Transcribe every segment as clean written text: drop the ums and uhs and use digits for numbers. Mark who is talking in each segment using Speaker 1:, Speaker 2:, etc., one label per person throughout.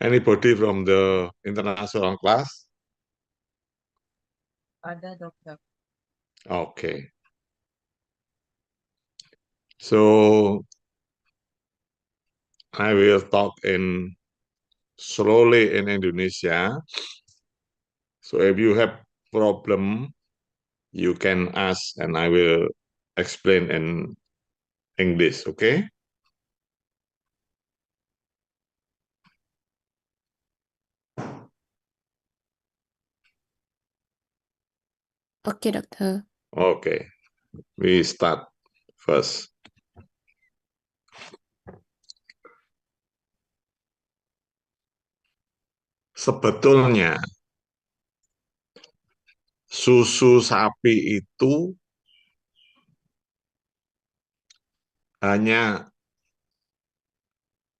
Speaker 1: Anybody from the international class?
Speaker 2: Ada, dokter.
Speaker 1: Okay. So I will talk in slowly in Indonesia. So if you have problem, you can ask and I will explain in English, okay?
Speaker 3: Oke, dokter.
Speaker 1: Okay, we start first. Sebetulnya susu sapi itu hanya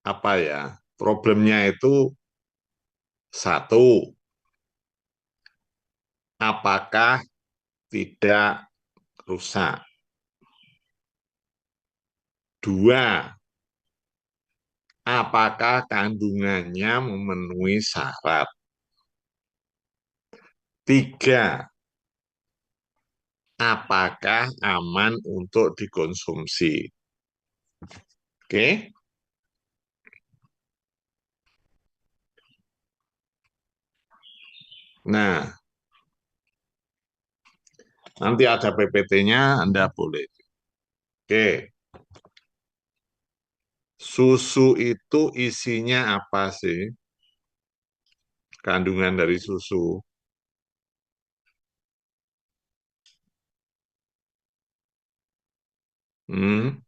Speaker 1: apa ya? Problemnya itu satu, apakah tidak rusak? Dua, apakah kandungannya memenuhi syarat? Tiga, apakah aman untuk dikonsumsi? Oke? Nah, nanti ada PPT-nya, Anda boleh. Oke. Susu itu isinya apa sih? Kandungan dari susu. Hmm,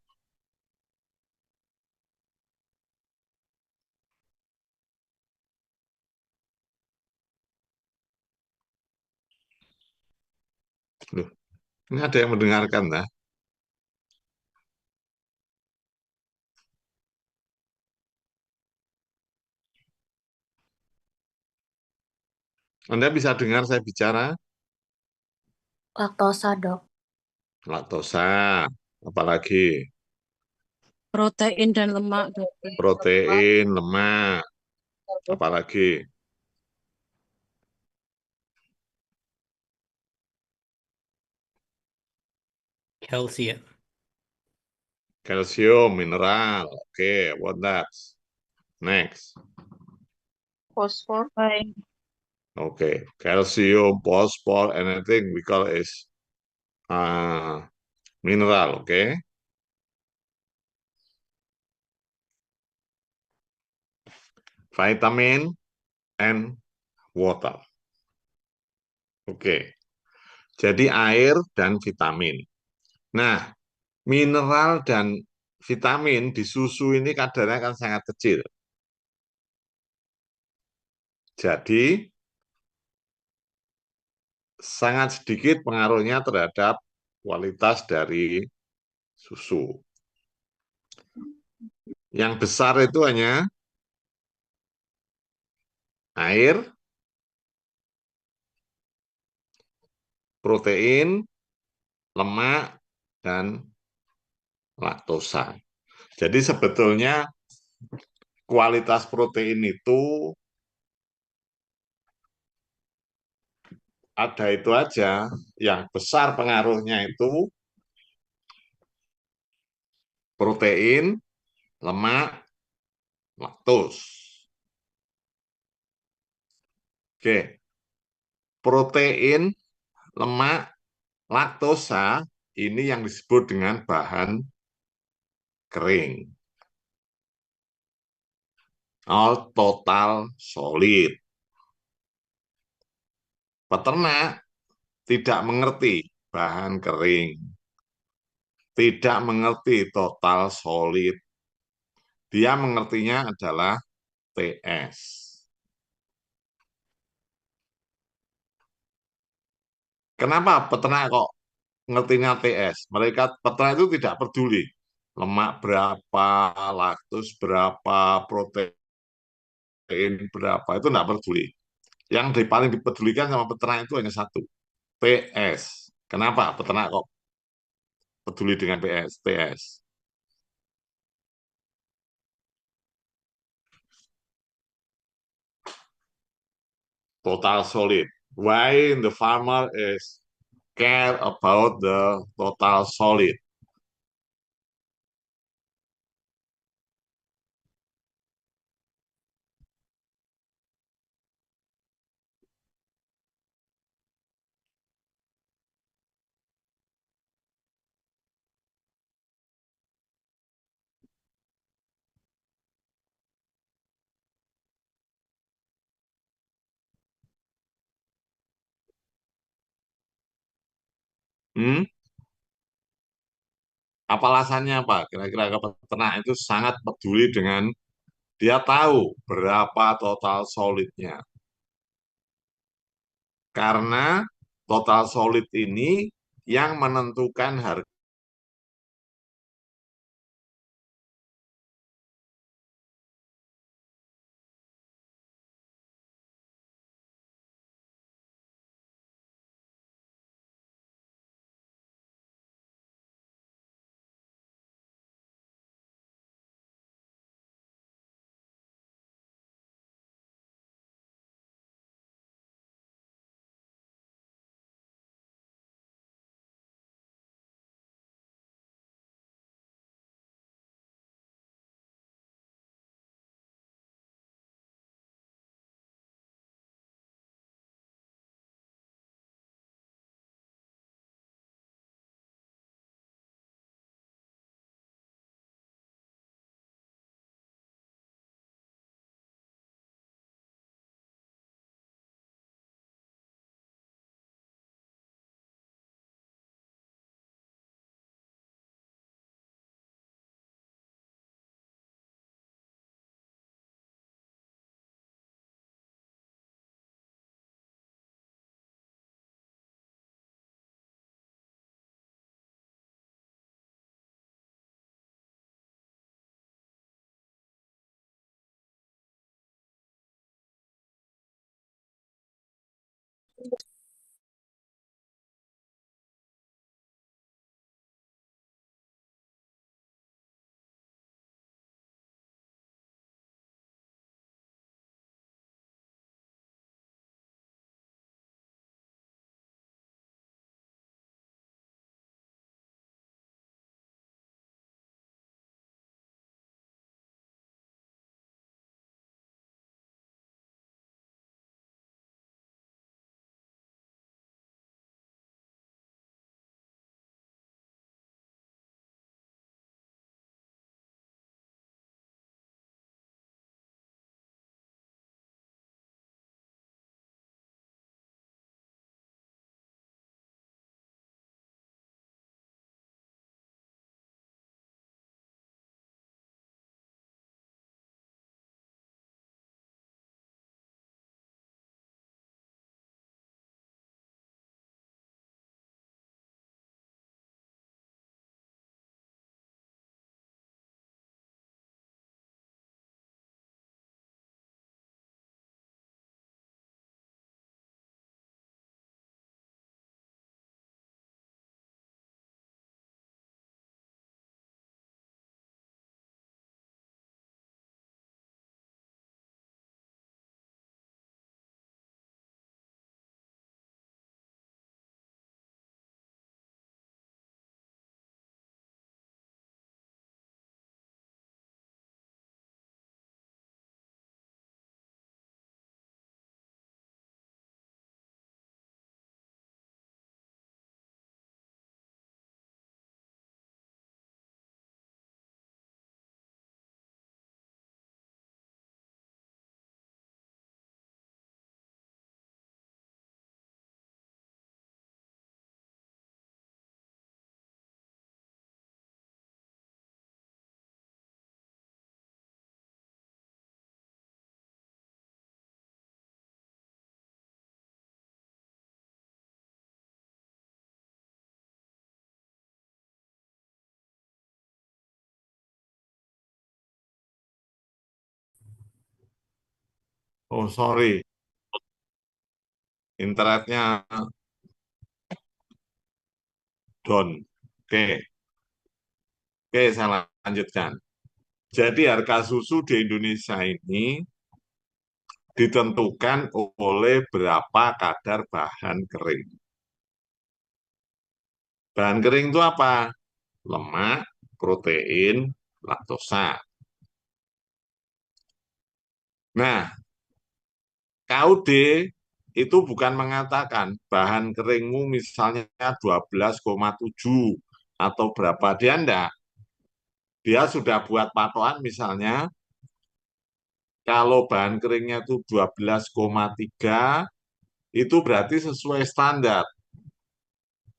Speaker 1: loh, ini ada yang mendengarkan, nah? Anda bisa dengar saya bicara?
Speaker 3: Laktosa, dok.
Speaker 1: Laktosa, apalagi
Speaker 2: Protein dan lemak, dokter.
Speaker 1: protein, lemak, apalagi
Speaker 4: Calcium.
Speaker 1: kalsium, mineral. Oke, what that? Next.
Speaker 2: Fosfor.
Speaker 1: Okay, calcium, phosphor, anything we call is mineral. Okay, vitamin and water. Oke, jadi air dan vitamin. Nah, mineral dan vitamin di susu ini kadarnya kan sangat kecil. Jadi sangat sedikit pengaruhnya terhadap kualitas dari susu. Yang besar itu hanya air, protein, lemak, dan laktosa. Jadi sebetulnya kualitas protein itu ada itu aja. Yang besar pengaruhnya itu protein, lemak, laktos. Oke, protein, lemak, laktosa ini yang disebut dengan bahan kering. All total solid. Peternak tidak mengerti bahan kering, tidak mengerti total solid. Dia mengertinya adalah TS. Kenapa peternak kok ngertinya TS? Mereka peternak itu tidak peduli lemak berapa, laktos berapa, protein berapa, itu tidak peduli. Yang paling dipedulikan sama peternak itu hanya satu, TS. Kenapa peternak kok peduli dengan TS? total solid. Why the farmer is care about the total solid? Hmm? Apa alasannya apa? Kira-kira peternak itu sangat peduli dengan dia tahu berapa total solidnya. Karena total solid ini yang menentukan harga. Oh, sorry, internetnya down. Oke, oke, saya lanjutkan. Jadi harga susu di Indonesia ini ditentukan oleh berapa kadar bahan kering. Bahan kering itu apa? Lemak, protein, laktosa. Nah, KUD itu bukan mengatakan bahan keringmu misalnya 12,7 atau berapa, dia enggak. Dia sudah buat patokan misalnya kalau bahan keringnya itu 12,3 itu berarti sesuai standar.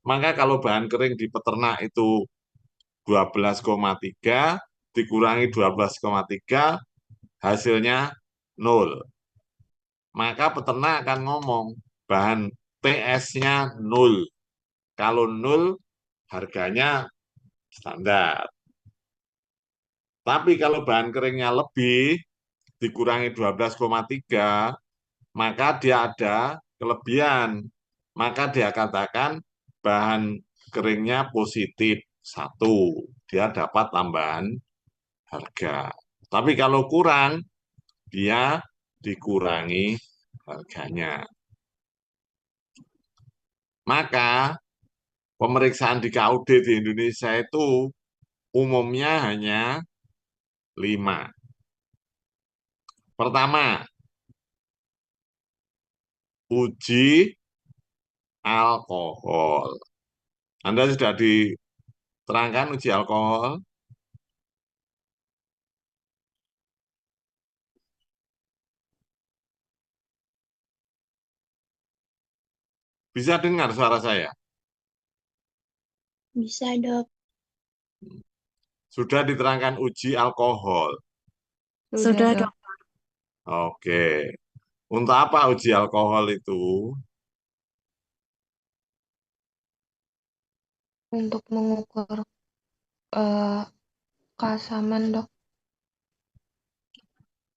Speaker 1: Maka kalau bahan kering di peternak itu 12,3 dikurangi 12,3 hasilnya 0. Maka peternak akan ngomong bahan TS-nya 0. Kalau 0 harganya standar. Tapi kalau bahan keringnya lebih dikurangi 12,3 maka dia ada kelebihan. Maka dia katakan bahan keringnya positif 1. Dia dapat tambahan harga. Tapi kalau kurang, dia dikurangi harganya. Maka pemeriksaan di KUD di Indonesia itu umumnya hanya 5. Pertama, uji alkohol. Anda sudah diterangkan uji alkohol? Bisa dengar suara saya?
Speaker 3: Bisa, Dok.
Speaker 1: Sudah diterangkan uji alkohol.
Speaker 3: Sudah, Dok.
Speaker 1: Oke. Untuk apa uji alkohol itu?
Speaker 3: Untuk mengukur eh, keasaman, Dok.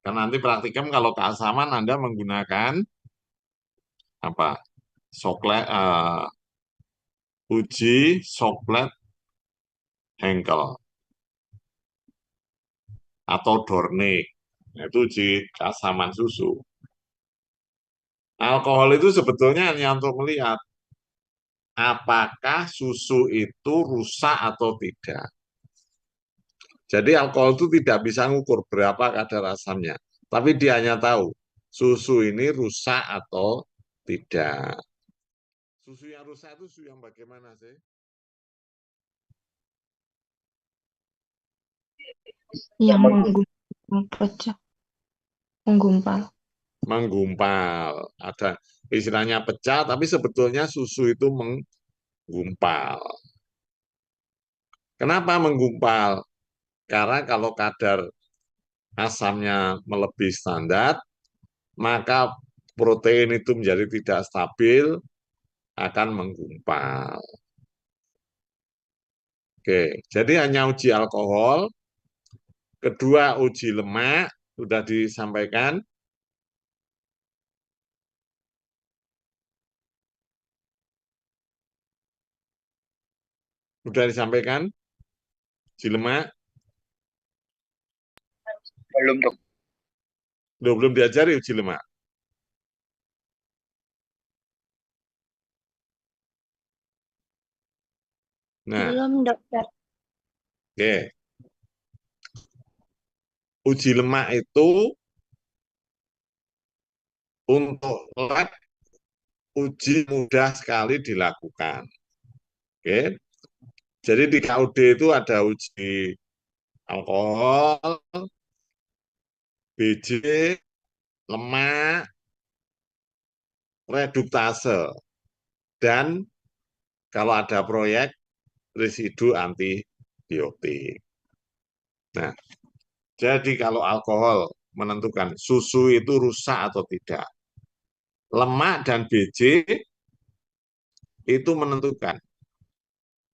Speaker 1: Karena nanti praktikum kalau keasaman Anda menggunakan apa? Soklet, uji soklet Henkel atau Dornick. Itu uji keasaman susu. Alkohol itu sebetulnya hanya untuk melihat apakah susu itu rusak atau tidak. Jadi alkohol itu tidak bisa mengukur berapa kadar asamnya. Tapi dia hanya tahu susu ini rusak atau tidak. Susu yang rusak itu susu yang bagaimana sih?
Speaker 3: Yang pecah, menggumpal.
Speaker 1: Menggumpal. Ada istilahnya pecah, tapi sebetulnya susu itu menggumpal. Kenapa menggumpal? Karena kalau kadar asamnya melebihi standar, maka protein itu menjadi tidak stabil, akan menggumpal. Oke, jadi hanya uji alkohol. Kedua, uji lemak, sudah disampaikan. Sudah disampaikan? Uji lemak?
Speaker 5: Belum, Dok.
Speaker 1: Belum diajari uji lemak. Nah,
Speaker 3: Belum, Dokter.
Speaker 1: oke. Uji lemak itu untuk lab uji mudah sekali dilakukan. Oke. Jadi di KUD itu ada uji alkohol, BJ, lemak, reduktase, dan kalau ada proyek residu antibiotik. Nah, jadi kalau alkohol menentukan susu itu rusak atau tidak. Lemak dan BJ itu menentukan.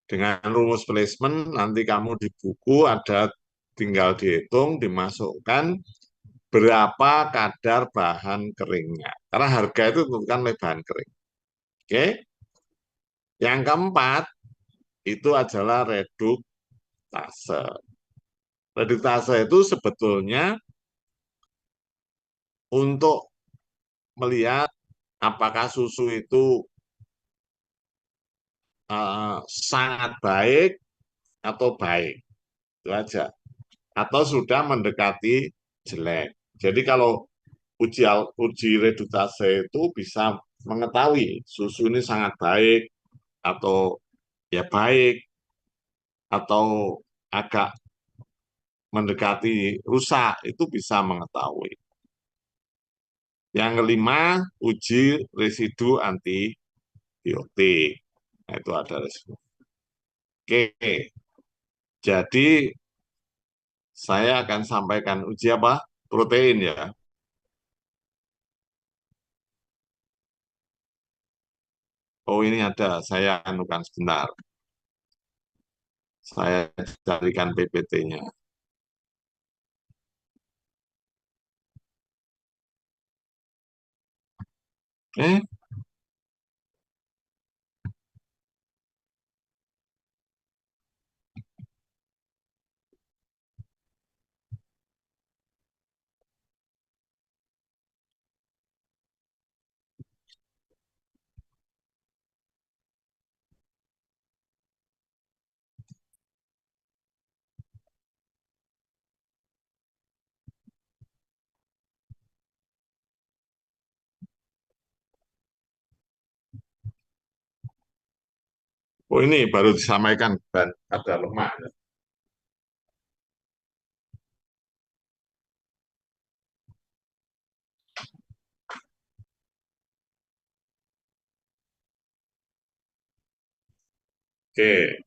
Speaker 1: Dengan rumus placement, nanti kamu di buku ada tinggal dihitung, dimasukkan berapa kadar bahan keringnya. Karena harga itu ditentukan oleh bahan kering. Oke. Yang keempat, itu adalah reduktase. Reduktase itu sebetulnya untuk melihat apakah susu itu sangat baik atau baik. Itu aja. Atau sudah mendekati jelek. Jadi kalau uji redutase itu bisa mengetahui susu ini sangat baik atau ya baik atau agak mendekati rusak, itu bisa mengetahui. Yang kelima, uji residu antibiotik. Nah, itu ada residu. Oke, jadi saya akan sampaikan uji apa? Protein ya. Oh, ini ada, saya anukan sebentar. Saya carikan PPT-nya. Eh, oh ini baru disampaikan ada lemak. Oke,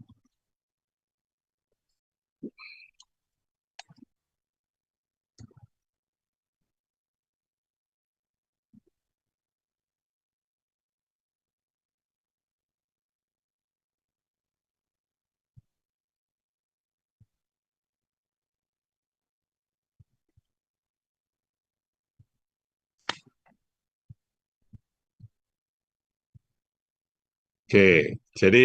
Speaker 1: oke. Jadi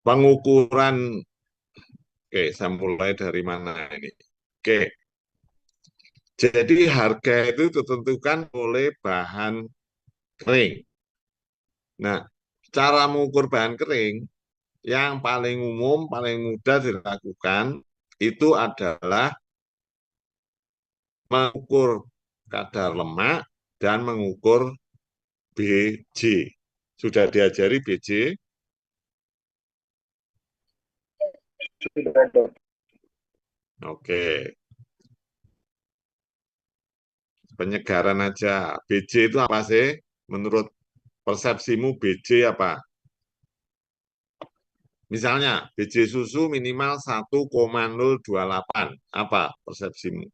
Speaker 1: pengukuran, oke, saya mulai dari mana ini? Oke, jadi harga itu ditentukan oleh bahan kering. Nah, cara mengukur bahan kering yang paling umum, paling mudah dilakukan itu adalah mengukur kadar lemak dan mengukur BJ. Sudah diajari BJ?
Speaker 5: Sudah, Dok.
Speaker 1: Oke, penyegaran aja. BJ itu apa sih? Menurut persepsimu BJ apa? Misalnya, BJ susu minimal 1,028. Apa persepsimu?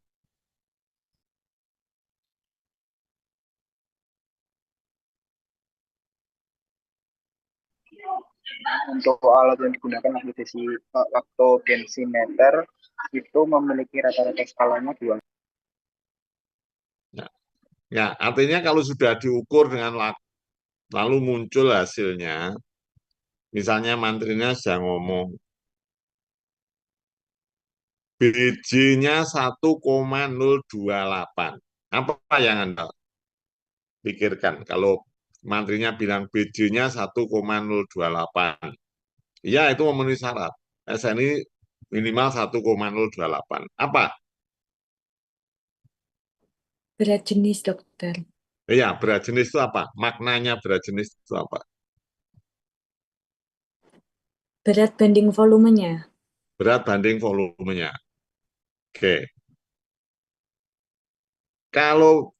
Speaker 5: Untuk alat yang digunakan waktu tensimeter itu memiliki rata-rata skalanya 2.
Speaker 1: Ya, artinya kalau sudah diukur dengan lalu muncul hasilnya, misalnya mantrinya sudah ngomong, BJ-nya 1,028. Apa yang Anda pikirkan kalau mantrinya bilang BJ-nya 1,028? Ya, itu memenuhi syarat. SNI minimal 1,028. Apa?
Speaker 6: Berat jenis, dokter.
Speaker 1: Ya, berat jenis itu apa? Maknanya berat jenis itu apa?
Speaker 6: Berat banding volumenya.
Speaker 1: Berat banding volumenya. Oke. Kalau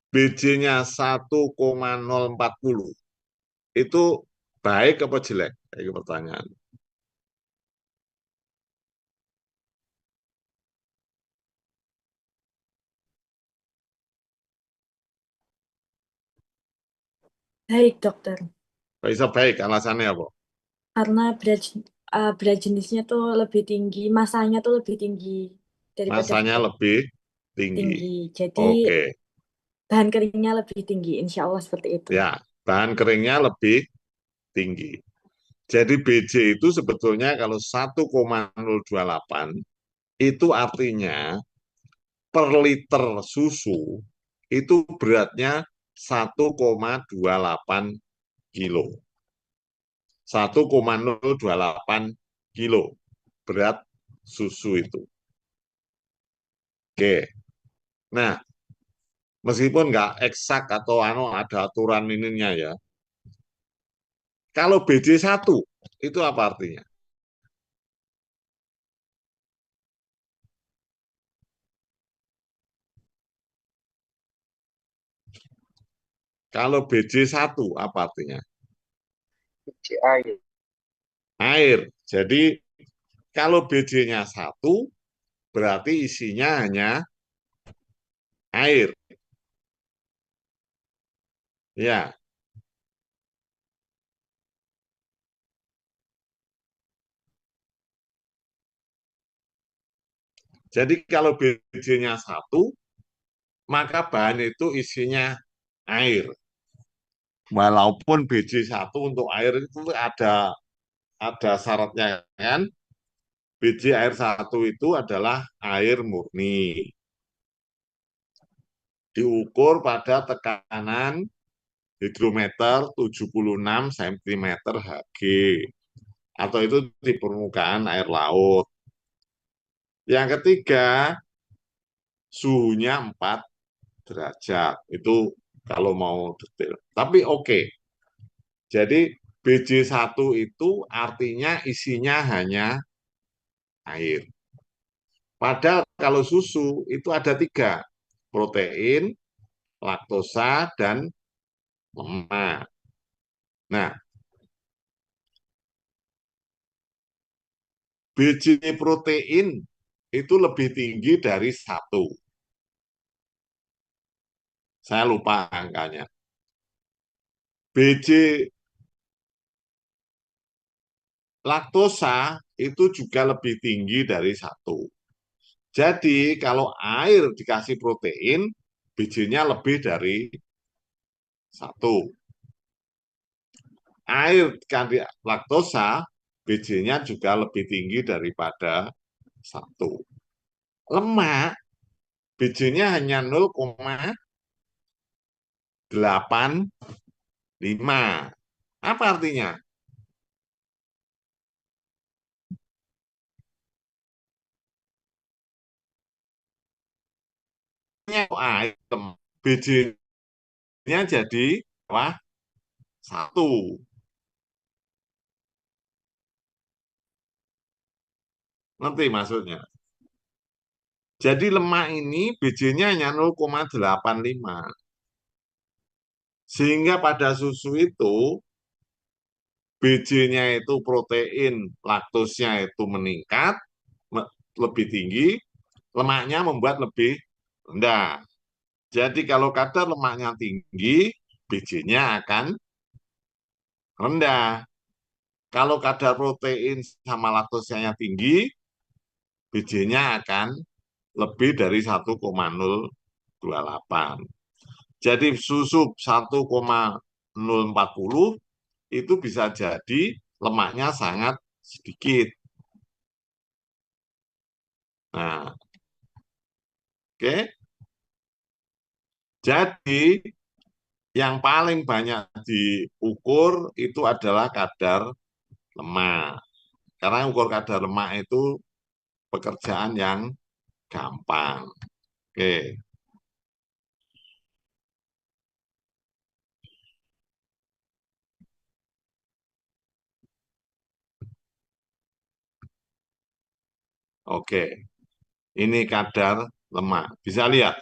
Speaker 1: BJ-nya 1,040, itu baik apa jelek? Itu pertanyaan.
Speaker 6: Baik, dokter.
Speaker 1: Bisa baik, alasannya apa?
Speaker 6: Karena berat jenisnya tuh lebih tinggi, masanya tuh lebih tinggi daripada
Speaker 1: Masanya lebih tinggi.
Speaker 6: tinggi. Jadi
Speaker 1: Oke,
Speaker 6: bahan keringnya lebih tinggi. Insya Allah seperti itu.
Speaker 1: ya, bahan keringnya lebih tinggi. Jadi BJ itu sebetulnya kalau 1,028 itu artinya per liter susu itu beratnya 1,28 kilo. 1,028 kilo berat susu itu. Oke. Nah, meskipun nggak eksak atau ada aturan ininya ya. Kalau BJ1 itu apa artinya? Kalau BJ1 apa artinya?
Speaker 5: BCI.
Speaker 1: Air. Jadi kalau BJ-nya 1 berarti isinya hanya air. Ya, jadi kalau BJ-nya 1 maka bahan itu isinya air. Walaupun BJ1 untuk air itu ada syaratnya kan. BJ air 1 itu adalah air murni. Diukur pada tekanan hidrometer 76 cm Hg. Atau itu di permukaan air laut. Yang ketiga, suhunya 4 derajat. Itu kalau mau detail. Tapi oke. Jadi BJ1 itu artinya isinya hanya air. Padahal kalau susu itu ada 3. Protein, laktosa, dan lemak. Nah, BJ protein itu lebih tinggi dari 1. Saya lupa angkanya. BJ laktosa itu juga lebih tinggi dari 1. Jadi kalau air dikasih protein, BJ-nya lebih dari 1. Air dikasih laktosa, BJ-nya juga lebih tinggi daripada 1. Lemak, BJ-nya hanya 0,85. Apa artinya? Air, BJ-nya jadi wah 1. Ngerti maksudnya? Jadi lemak ini BJ-nya hanya 0,85. Sehingga pada susu itu BJ-nya itu protein, laktosnya itu meningkat, lebih tinggi, lemaknya membuat lebih rendah. Jadi kalau kadar lemaknya tinggi, BJ-nya akan rendah. Kalau kadar protein sama laktosanya tinggi, BJ-nya akan lebih dari 1,028. Jadi susu 1,040 itu bisa jadi lemaknya sangat sedikit. Nah, oke. Jadi yang paling banyak diukur itu adalah kadar lemak. Karena ukur kadar lemak itu pekerjaan yang gampang. Oke. Oke. Ini kadar lemak. Bisa lihat?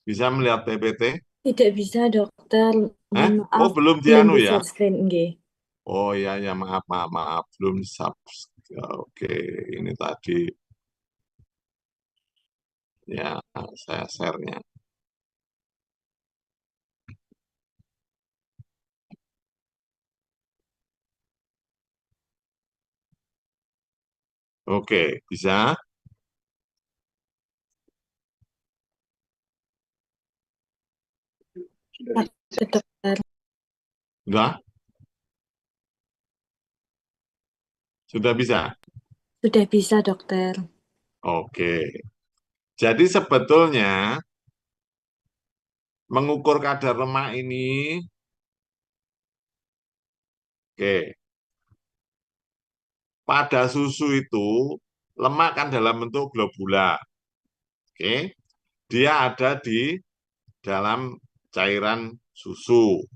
Speaker 1: Bisa melihat PPT?
Speaker 6: Tidak bisa, dokter.
Speaker 1: Hah?
Speaker 6: Mohon
Speaker 1: Oh,
Speaker 6: maaf,
Speaker 1: belum
Speaker 6: belum
Speaker 1: dianu
Speaker 6: di
Speaker 1: ya?
Speaker 6: share screen, nggih.
Speaker 1: Oh iya, ya maaf, maaf, maaf. Belum subscribe. Oke, ini tadi. Ya, saya share-nya. Oke, bisa?
Speaker 5: Sudah
Speaker 6: Dokter.
Speaker 1: Enggak? Sudah bisa?
Speaker 6: Sudah bisa, dokter.
Speaker 1: Oke. Jadi sebetulnya mengukur kadar lemak ini, oke, pada susu itu lemak kan dalam bentuk globula, oke, dia ada di dalam cairan susu,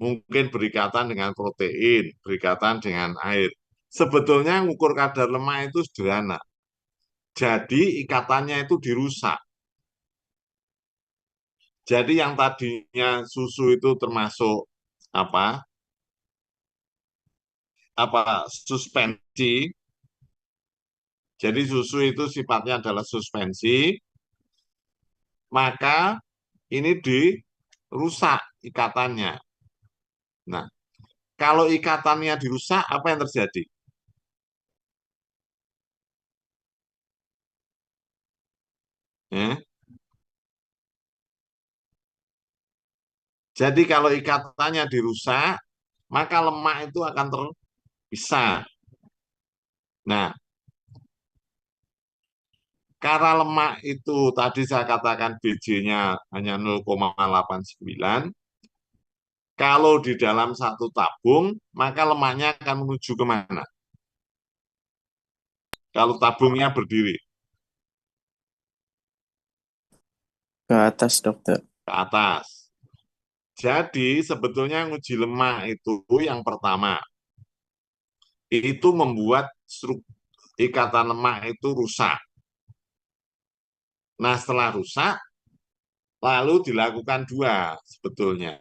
Speaker 1: mungkin berikatan dengan protein, berikatan dengan air. Sebetulnya mengukur kadar lemak itu sederhana. Jadi ikatannya itu dirusak. Jadi yang tadinya susu itu termasuk apa suspensi. Jadi susu itu sifatnya adalah suspensi, maka ini dirusak ikatannya. Nah, kalau ikatannya dirusak, apa yang terjadi? Ya. Jadi kalau ikatannya dirusak, maka lemak itu akan terpisah. Nah, karena lemak itu tadi saya katakan BJ-nya hanya 0,89, kalau di dalam satu tabung, maka lemaknya akan menuju kemana? Kalau tabungnya berdiri
Speaker 7: Ke atas, dokter.
Speaker 1: ke atas. Jadi sebetulnya uji lemak itu yang pertama, itu membuat ikatan lemak itu rusak. Nah setelah rusak, lalu dilakukan dua sebetulnya.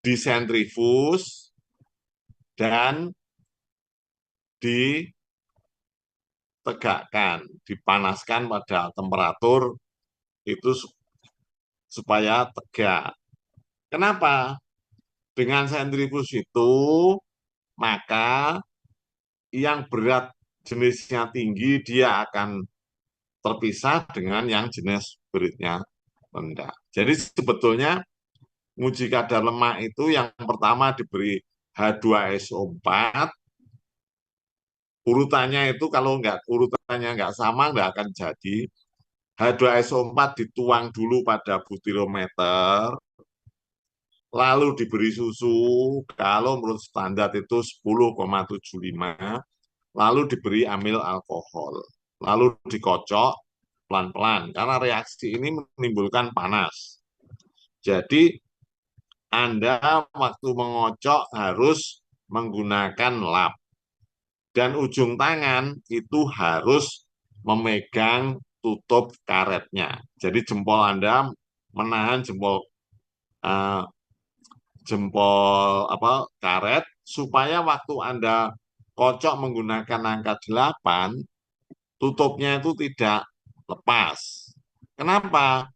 Speaker 1: Disentrifus dan ditegakkan, dipanaskan pada temperatur itu supaya tegak. Kenapa? Dengan sentrifus itu, maka yang berat jenisnya tinggi, dia akan terpisah dengan yang jenis beratnya rendah. Jadi sebetulnya uji kadar lemak itu yang pertama diberi H2SO4, urutannya itu kalau urutannya nggak sama nggak akan jadi. H2SO4 dituang dulu pada butirometer, lalu diberi susu, kalau menurut standar itu 10,75, lalu diberi amil alkohol, lalu dikocok pelan-pelan, karena reaksi ini menimbulkan panas. Jadi, Anda waktu mengocok harus menggunakan lap. Dan ujung tangan itu harus memegang tutup karetnya. Jadi jempol Anda menahan jempol karet supaya waktu Anda kocok menggunakan angka 8, tutupnya itu tidak lepas. Kenapa?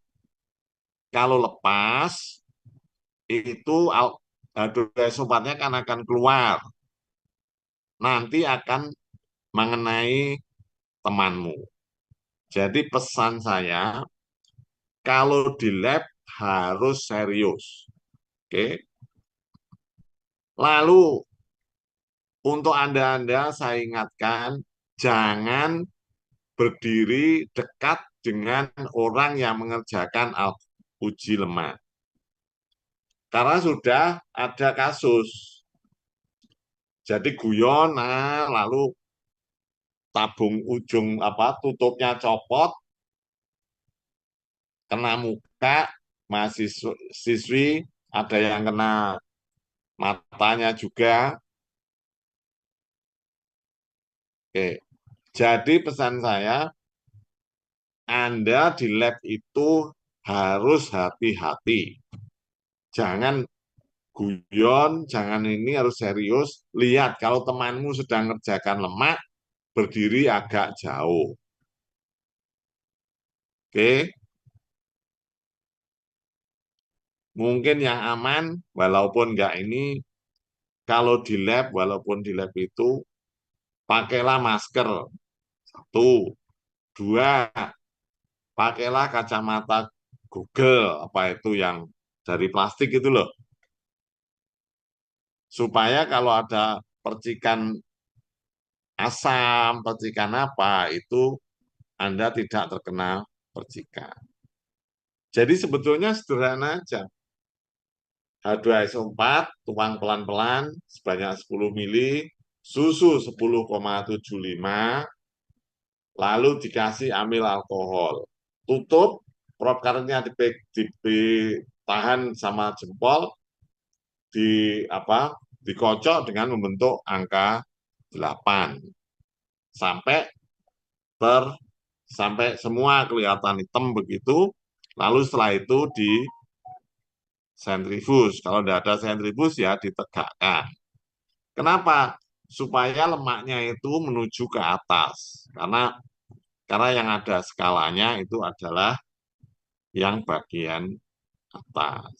Speaker 1: Kalau lepas itu H2SO4-nya kan akan keluar. Nanti akan mengenai temanmu. Jadi pesan saya, kalau di lab harus serius. Oke. Lalu untuk Anda saya ingatkan, jangan berdiri dekat dengan orang yang mengerjakan uji lemak. Karena sudah ada kasus. Jadi guyon, lalu tabung ujung tutupnya copot, kena muka mahasiswi, ada yang kena matanya juga. Oke. Jadi pesan saya, Anda di lab itu harus hati-hati. Jangan guyon, jangan ini, harus serius. Lihat kalau temanmu sedang ngerjakan lemak, berdiri agak jauh. Oke. Mungkin yang aman, walaupun enggak ini, kalau di lab, walaupun di lab itu, pakailah masker. 1, 2, pakailah kacamata Google, apa itu yang dari plastik itu loh. Supaya kalau ada percikan asam, percikan apa, itu Anda tidak terkena percikan. Jadi sebetulnya sederhana aja. H2SO4 tuang pelan-pelan sebanyak 10 mili, susu 10,75, lalu dikasih amil alkohol. Tutup, prop karetnya ditahan sama jempol, dikocok dengan membentuk angka 8 sampai sampai semua kelihatan hitam begitu. Lalu setelah itu di sentrifus. Kalau tidak ada sentrifus ya ditegakkan. Kenapa? Supaya lemaknya itu menuju ke atas. Karena yang ada skalanya itu adalah yang bagian atas.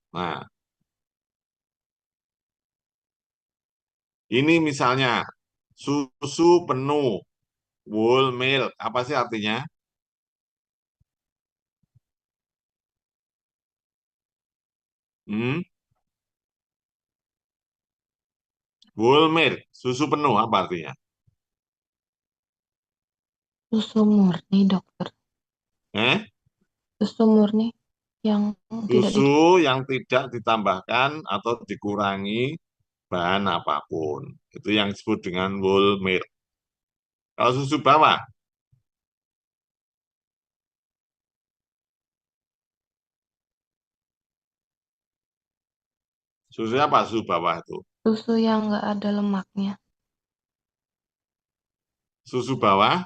Speaker 1: Nah, ini misalnya susu penuh, whole milk. Apa sih artinya? Whole milk, susu penuh apa artinya?
Speaker 3: Susu murni, dokter. Susu murni yang tidak
Speaker 1: Susu yang tidak ditambahkan atau dikurangi bahan apapun. Itu yang disebut dengan whole milk. Kalau susu bawah, susu apa susu bawah itu?
Speaker 3: susu yang nggak ada lemaknya.
Speaker 1: Susu bawah,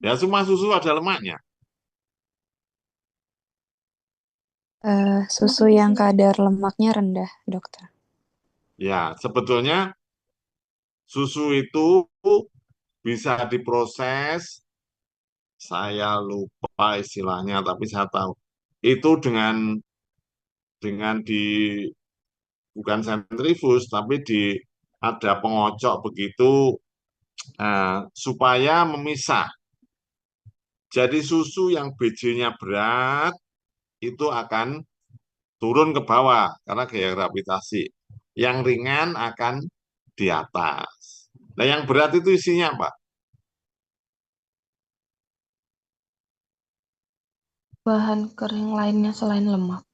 Speaker 1: ya semua susu ada lemaknya.
Speaker 8: Susu yang kadar lemaknya rendah, dokter.
Speaker 1: Ya, sebetulnya susu itu bisa diproses, saya lupa istilahnya, tapi saya tahu. Itu dengan bukan sentrifus, tapi ada pengocok begitu, supaya memisah. Jadi susu yang BJ-nya berat itu akan turun ke bawah karena gaya gravitasi. Yang ringan akan di atas. Nah, yang berat itu isinya apa?
Speaker 3: Bahan kering lainnya selain lemak.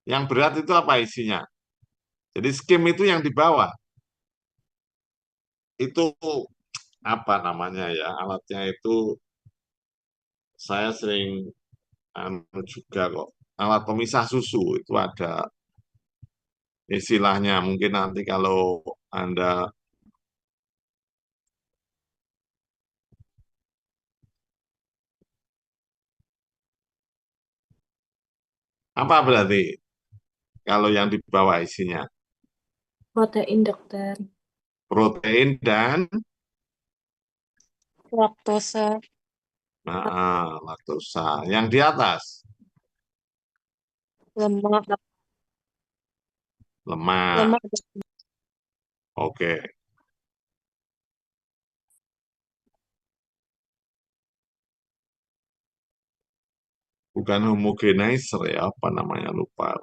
Speaker 1: Yang berat itu apa isinya? Jadi skim itu yang di bawah. Itu apa namanya ya? Alatnya itu saya sering juga kok. Alat pemisah susu itu ada istilahnya. Mungkin nanti kalau Anda apa berarti kalau yang di bawah isinya?
Speaker 6: Protein, dokter.
Speaker 1: Protein dan
Speaker 2: Laktosa.
Speaker 1: laktosa. Yang di atas
Speaker 2: Lemak.
Speaker 1: lemak.
Speaker 2: Lemak.
Speaker 1: Oke. Bukan homogenizer ya, apa namanya lupa.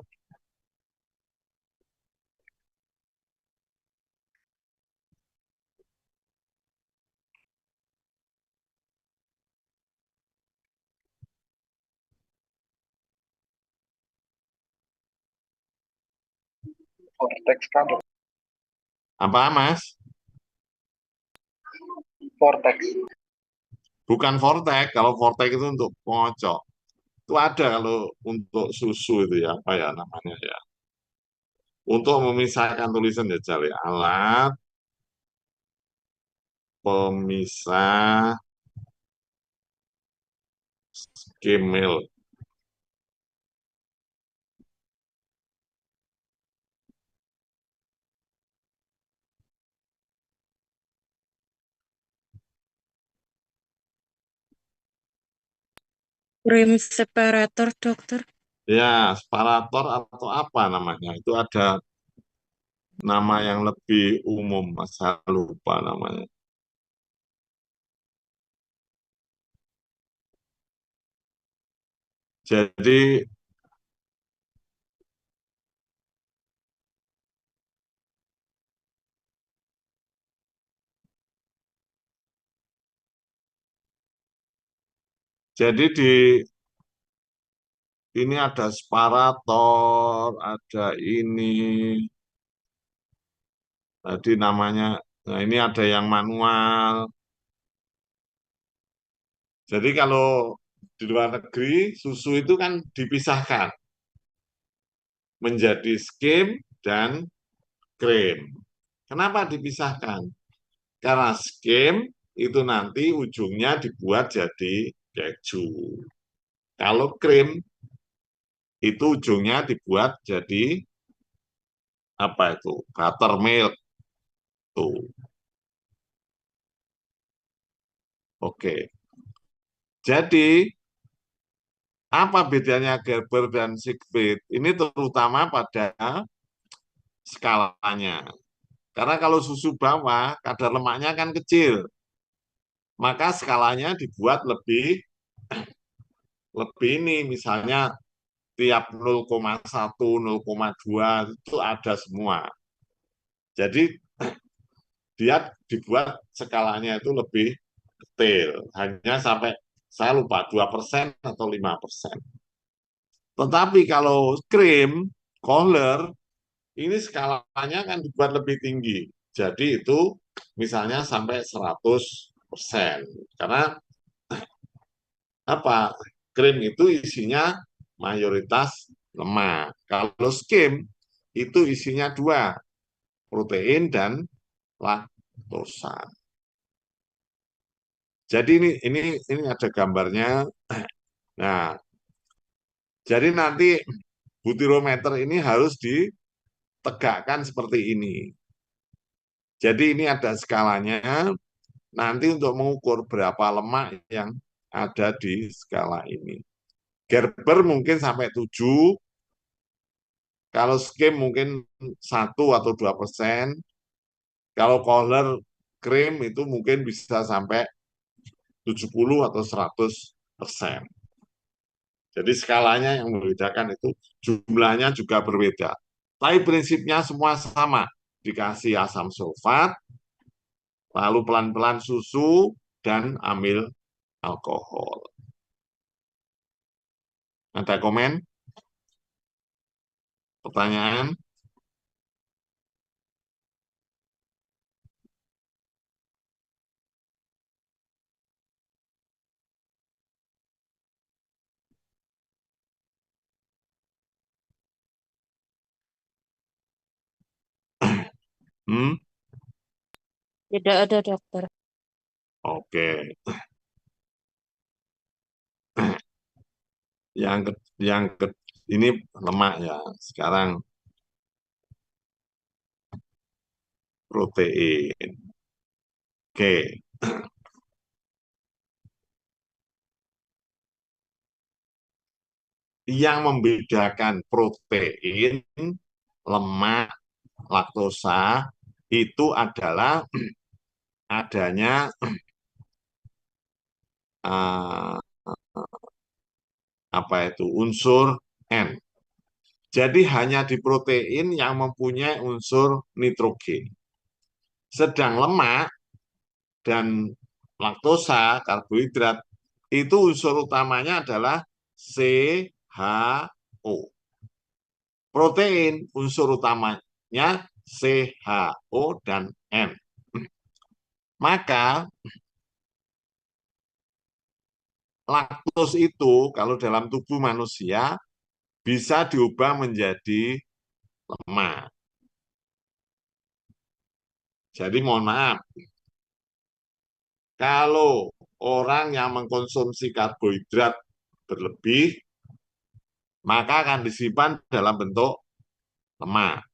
Speaker 5: Vortex kan, dok?
Speaker 1: Apa Mas?
Speaker 5: Vortex.
Speaker 1: Bukan Vortex. Kalau Vortex itu untuk pengocok. Itu ada kalau untuk susu itu ya, apa ya namanya ya. Untuk memisahkan tulisan ya cari alat pemisah skim milk.
Speaker 2: Cream separator, dokter.
Speaker 1: Ya, separator atau apa namanya. Itu ada nama yang lebih umum, Mas. Saya lupa namanya. Jadi di ini ada separator, ada ini, tadi namanya, nah ini ada yang manual. Jadi kalau di luar negeri, susu itu kan dipisahkan menjadi skim dan krim. Kenapa dipisahkan? Karena skim itu nanti ujungnya dibuat jadi keju. Kalau krim itu ujungnya dibuat jadi apa itu? Buttermilk. Tuh. Oke. Jadi apa bedanya Gerber dan Siegfried? Ini terutama pada skalanya. Karena kalau susu bawah, kadar lemaknya kan kecil. Maka skalanya dibuat lebih ini, misalnya tiap 0,1, 0,2 itu ada semua. Jadi dia dibuat skalanya itu lebih detail, hanya sampai saya lupa 2% atau 5%. Tetapi kalau krim, Kohler, ini skalanya kan dibuat lebih tinggi. Jadi itu misalnya sampai 100%. Karena apa? Krim itu isinya mayoritas lemak. Kalau skim itu isinya 2, protein dan laktosa. Jadi ini ada gambarnya. Nah, jadi nanti butirometer ini harus ditegakkan seperti ini. Jadi ini ada skalanya. Nanti untuk mengukur berapa lemak yang ada di skala ini. Gerber mungkin sampai 7, kalau skim mungkin 1 atau 2%, kalau Kohler krim itu mungkin bisa sampai 70 atau 100%. Jadi skalanya yang membedakan itu jumlahnya juga berbeda. Tapi prinsipnya semua sama. Dikasih asam sulfat, lalu pelan-pelan susu, dan ambil alkohol. Ada komen? Pertanyaan? Hmm?
Speaker 2: Tidak ada, dokter.
Speaker 1: Oke. Yang ini lemak ya. Sekarang protein. Oke. Yang membedakan protein, lemak, laktosa itu adalah adanya apa itu unsur N. Jadi hanya di protein yang mempunyai unsur nitrogen. Sedang lemak dan laktosa, karbohidrat, itu unsur utamanya adalah CHO. Protein, unsur utamanya CHO dan N. Maka laktos itu kalau dalam tubuh manusia bisa diubah menjadi lemak. Jadi mohon maaf, kalau orang yang mengkonsumsi karbohidrat berlebih, maka akan disimpan dalam bentuk lemak.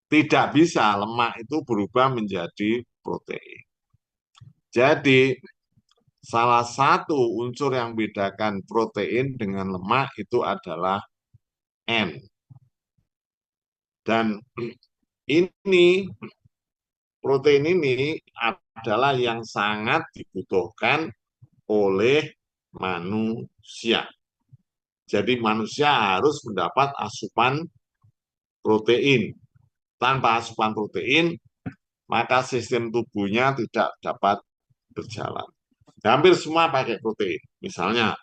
Speaker 1: Tidak bisa lemak itu berubah menjadi protein. Jadi, salah satu unsur yang membedakan protein dengan lemak itu adalah N. Dan ini, protein ini adalah yang sangat dibutuhkan oleh manusia. Jadi manusia harus mendapat asupan protein. Tanpa asupan protein, maka sistem tubuhnya tidak dapat berjalan. Hampir semua pakai protein. Misalnya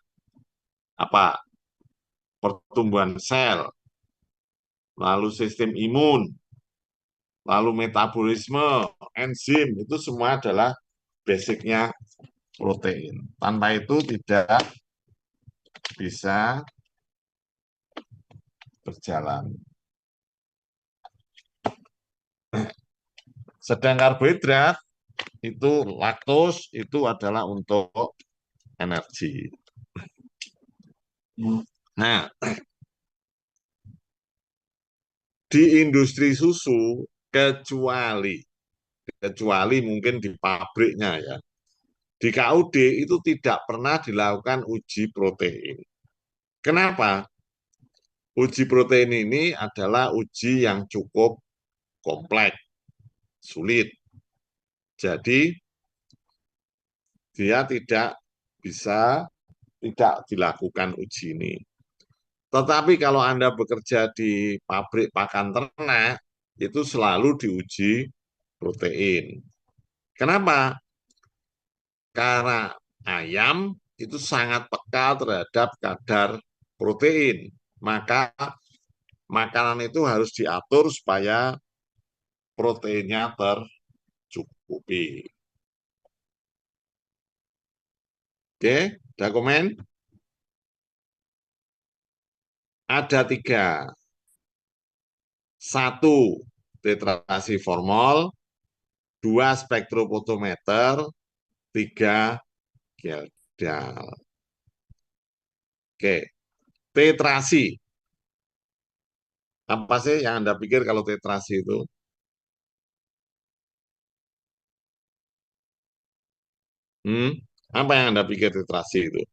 Speaker 1: apa? Pertumbuhan sel, lalu sistem imun, lalu metabolisme, enzim, itu semua adalah basicnya protein. Tanpa itu tidak bisa berjalan. Sedang karbohidrat itu laktos itu adalah untuk energi. Nah, di industri susu kecuali mungkin di pabriknya ya. Di KUD itu tidak pernah dilakukan uji protein. Kenapa? Uji protein ini adalah uji yang cukup kompleks, sulit. Jadi dia tidak dilakukan uji ini. Tetapi kalau Anda bekerja di pabrik pakan ternak, itu selalu diuji protein. Kenapa? Karena ayam itu sangat peka terhadap kadar protein. Maka makanan itu harus diatur supaya proteinnya tercukupi. Oke, ada komen? Ada 3. 1, tetrasiformol, 2, spektrofotometer, 3, geldal. Oke, tetrasi. Apa sih yang Anda pikir kalau tetrasi itu? Apa yang Anda pikir tetrasi itu?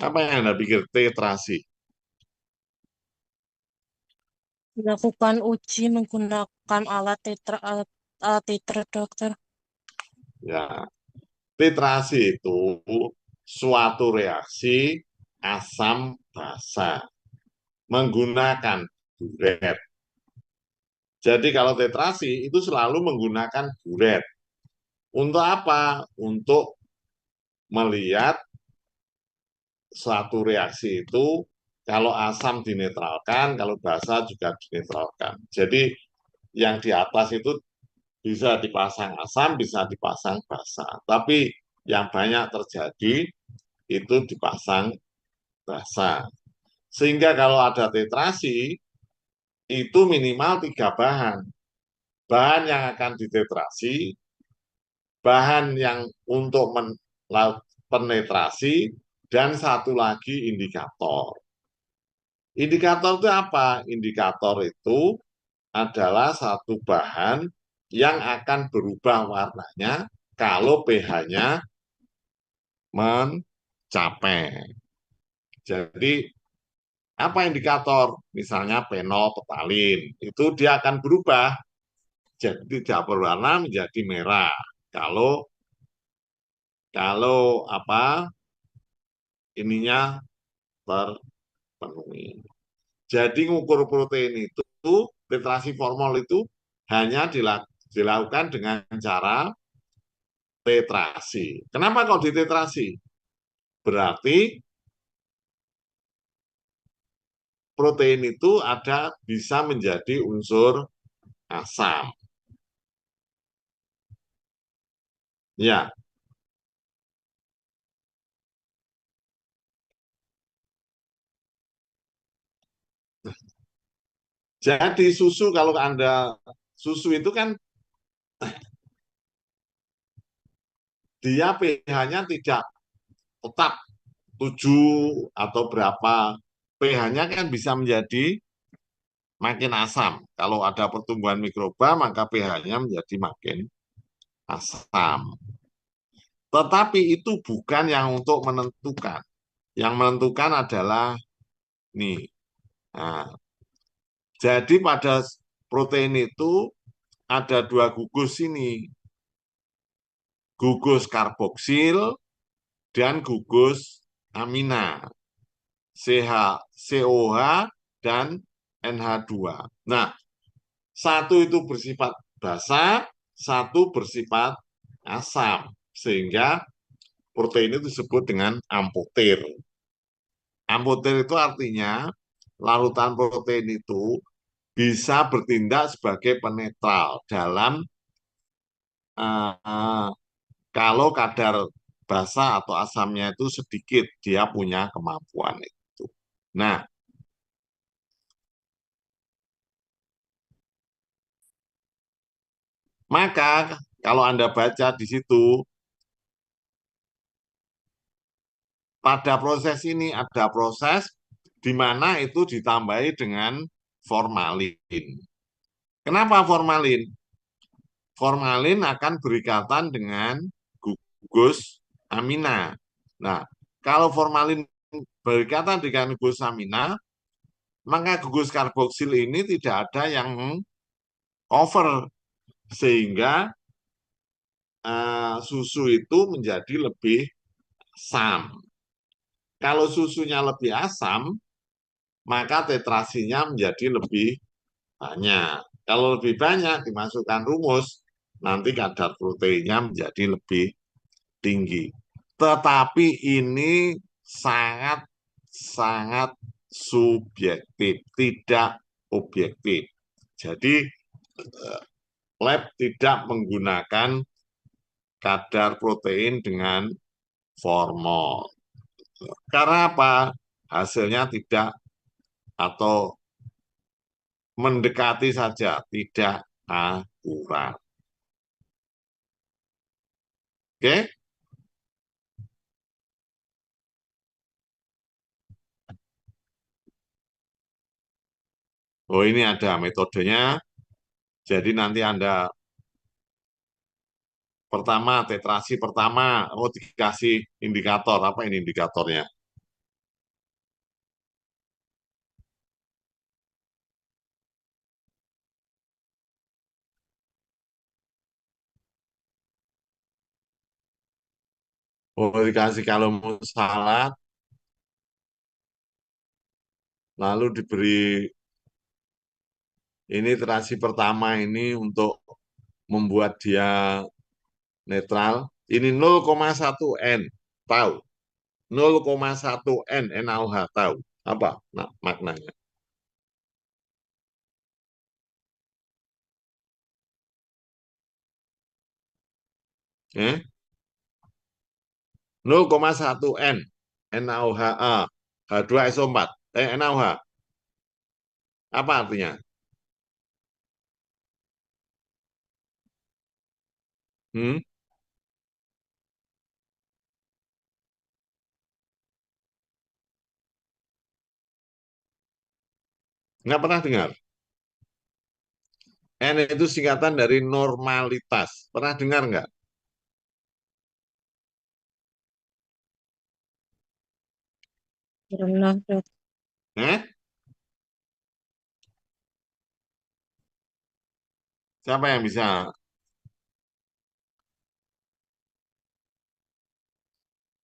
Speaker 1: Apa yang Anda pikir tetrasi?
Speaker 2: Melakukan uji menggunakan alat titer, dokter.
Speaker 1: Ya, tetrasi itu suatu reaksi asam basa menggunakan buret. Jadi kalau tetrasi itu selalu menggunakan buret. Untuk apa? Untuk melihat suatu reaksi itu kalau asam dinetralkan, kalau basa juga dinetralkan. Jadi yang di atas itu bisa dipasang asam, bisa dipasang basa. Tapi yang banyak terjadi itu dipasang basa. Sehingga kalau ada tetrasi, itu minimal 3 bahan. Bahan yang akan ditetrasi, bahan yang untuk penetrasi, dan satu lagi indikator. Indikator itu apa? Indikator itu adalah satu bahan yang akan berubah warnanya kalau pH-nya mencapai. Jadi apa indikator? Misalnya fenolphthalin, itu dia akan berubah jadi tidak berwarna menjadi merah. Kalau apa ininya terpenuhi. Jadi ngukur protein itu tetrasi formol itu hanya dilakukan dengan cara tetrasi. Kenapa kok ditetrasi? Berarti protein itu bisa menjadi unsur asam. Ya. Jadi susu kalau susu itu kan dia pH-nya tidak tetap 7 atau berapa. pH-nya kan bisa menjadi makin asam. Kalau ada pertumbuhan mikroba, maka pH-nya menjadi makin asam. Tetapi itu bukan yang untuk menentukan. Yang menentukan adalah Nih. Nah, jadi pada protein itu ada dua gugus ini. Gugus karboksil dan gugus amina. COH dan NH2. Nah, satu itu bersifat basa, satu bersifat asam. Sehingga protein itu disebut dengan ampoter. Ampoter itu artinya larutan protein itu bisa bertindak sebagai penetral dalam kalau kadar basa atau asamnya itu sedikit, dia punya kemampuan itu. Nah, maka kalau Anda baca di situ, pada proses ini ada proses di mana itu ditambahi dengan formalin. Kenapa formalin? Formalin akan berikatan dengan gugus amina. Nah, kalau formalin berikatan dengan gugus amina, maka gugus karboksil ini tidak ada yang over, sehingga susu itu menjadi lebih asam. Kalau susunya lebih asam, maka tetrasinya menjadi lebih banyak. Kalau lebih banyak dimasukkan rumus, nanti kadar proteinnya menjadi lebih tinggi. Tetapi ini sangat subjektif, tidak objektif. Jadi lab tidak menggunakan kadar protein dengan formal. Karena apa? Hasilnya tidak atau mendekati saja, tidak akurat. Oke? Oh, ini ada metodenya. Jadi nanti Anda pertama, tetrasi pertama, oh dikasih indikator. Apa ini indikatornya? Oh, dikasih kalau mau salad, lalu diberi ini terasi pertama ini untuk membuat dia netral. Ini 0,1 N, tahu? 0,1 N, NaOH, tahu? Apa maknanya? Eh? 0,1 N, NaOH, H2SO4, NaOH. Apa artinya? Hmm? Nggak pernah dengar? N itu singkatan dari normalitas. Pernah dengar nggak?
Speaker 2: Pernah, Dok.
Speaker 1: Eh? Siapa yang bisa?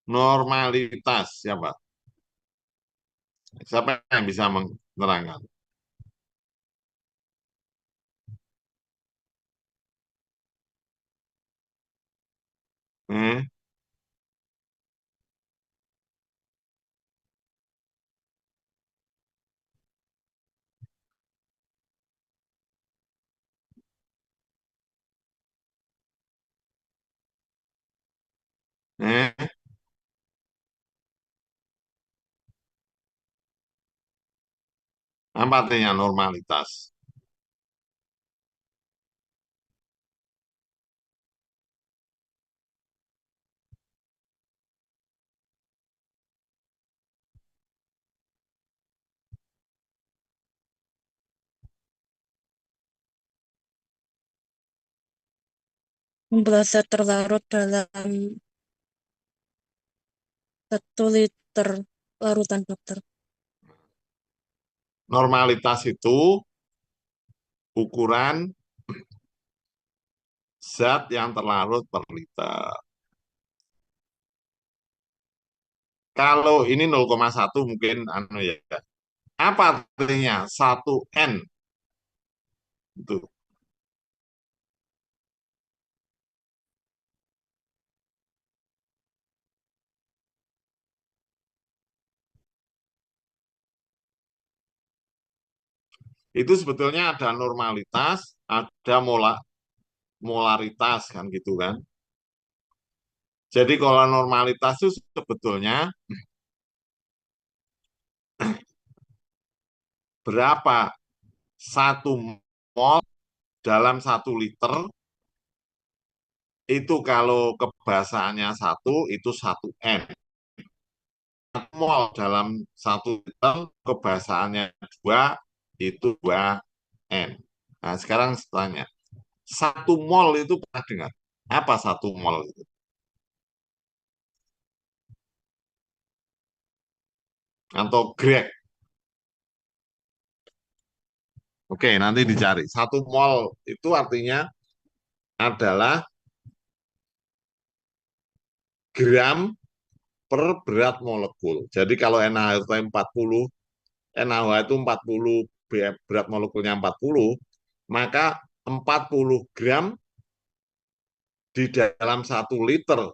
Speaker 1: Normalitas, siapa? Siapa yang bisa menerangkan? Eh? Eh? Apa artinya normalitas?
Speaker 2: Membelasnya terlarut dalam 1 liter larutan, Dokter.
Speaker 1: Normalitas itu ukuran zat yang terlarut per liter. Kalau ini 0,1 mungkin anu ya. Apa artinya 1N? Itu. Itu sebetulnya ada normalitas, ada molaritas kan gitu kan. Jadi kalau normalitas itu sebetulnya berapa 1 mol dalam 1 liter itu kalau kebasaannya 1 itu 1N. 1 mol dalam 1 liter kebasaannya 2 itu 2N. Nah sekarang tanya, 1 mol itu pernah dengar? Apa 1 mol itu? Atau Greg? Oke, nanti dicari. 1 mol itu artinya adalah gram per berat molekul. Jadi kalau NaOH itu 40, NaOH itu 40, berat molekulnya 40, maka 40 gram di dalam 1 liter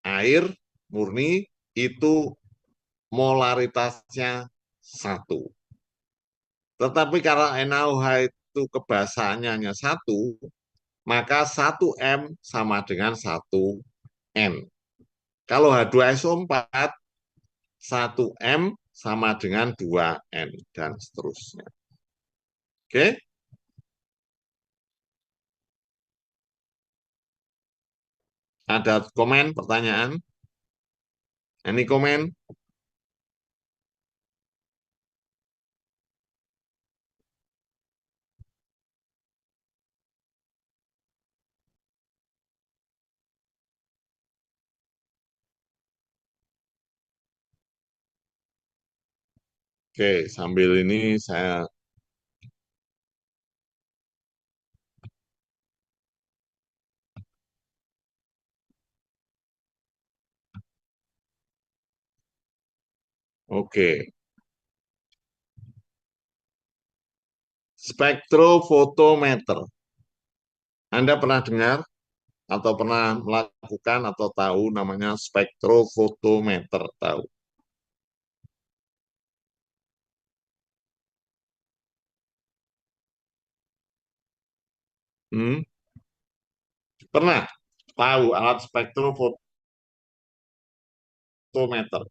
Speaker 1: air murni itu molaritasnya 1. Tetapi kalau NaOH itu kebasaannya hanya 1, maka 1M sama dengan 1N. Kalau H2SO4, 1M sama dengan 2N, dan seterusnya. Oke? Ada komen, pertanyaan? Ini komen? Oke, sambil ini saya oke. Spektrofotometer. Anda pernah dengar atau pernah melakukan atau tahu namanya spektrofotometer? Tahu? Pernah tahu alat spektrofotometer?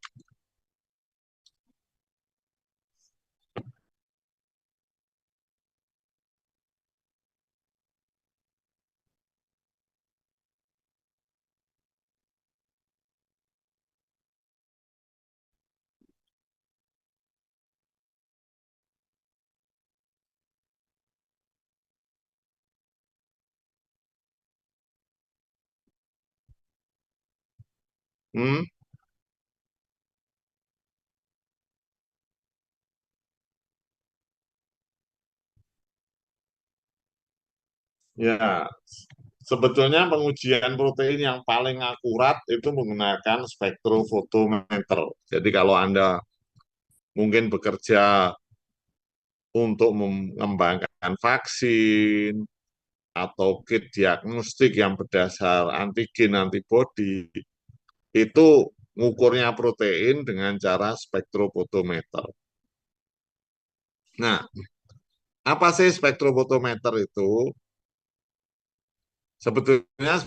Speaker 1: Hmm? Ya, sebetulnya pengujian protein yang paling akurat itu menggunakan spektrofotometer. Jadi kalau Anda mungkin bekerja untuk mengembangkan vaksin atau kit diagnostik yang berdasar antigen antibodi, itu ngukurnya protein dengan cara spektrofotometer. Nah, apa sih spektrofotometer itu? Sebetulnya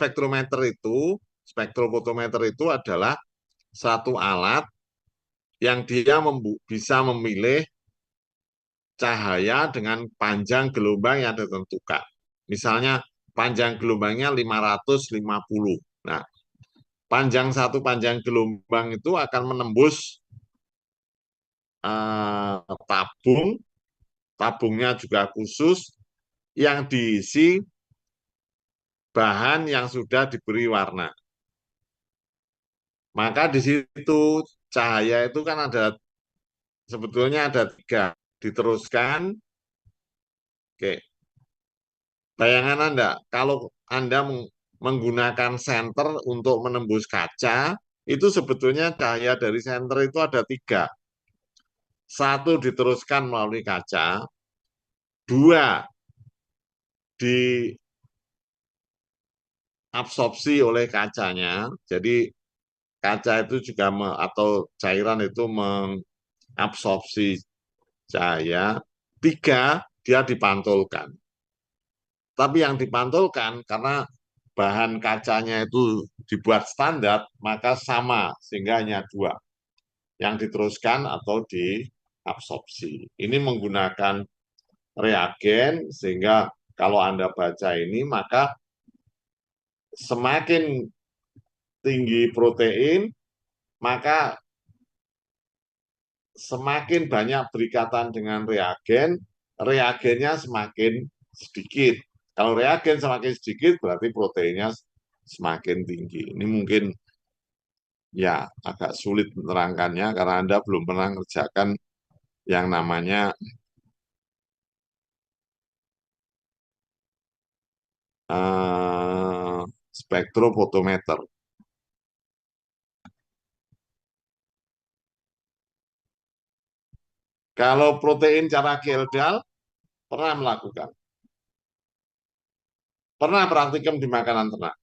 Speaker 1: spektrofotometer itu adalah satu alat yang dia bisa memilih cahaya dengan panjang gelombang yang ditentukan. Misalnya panjang gelombangnya 550. Nah, panjang gelombang itu akan menembus tabungnya juga khusus yang diisi bahan yang sudah diberi warna. Maka di situ cahaya itu kan sebetulnya ada 3. diteruskan. Oke, bayangan Anda, kalau Anda menggunakan senter untuk menembus kaca, itu sebetulnya cahaya dari senter itu ada 3. 1 diteruskan melalui kaca, 2 diabsorpsi oleh kacanya. Jadi kaca itu juga atau cairan itu mengabsorpsi cahaya. 3 dia dipantulkan. Tapi yang dipantulkan karena bahan kacanya itu dibuat standar, maka sama, sehingga hanya 2. Yang diteruskan atau diabsorpsi. Ini menggunakan reagen, sehingga kalau Anda baca ini, maka semakin tinggi protein, maka semakin banyak berikatan dengan reagen, reagennya semakin sedikit. Kalau reagen semakin sedikit, berarti proteinnya semakin tinggi. Ini mungkin ya agak sulit menerangkannya karena Anda belum pernah mengerjakan yang namanya spektrofotometer. Kalau protein cara Kjeldahl pernah melakukan. Pernah praktikum di makanan ternak.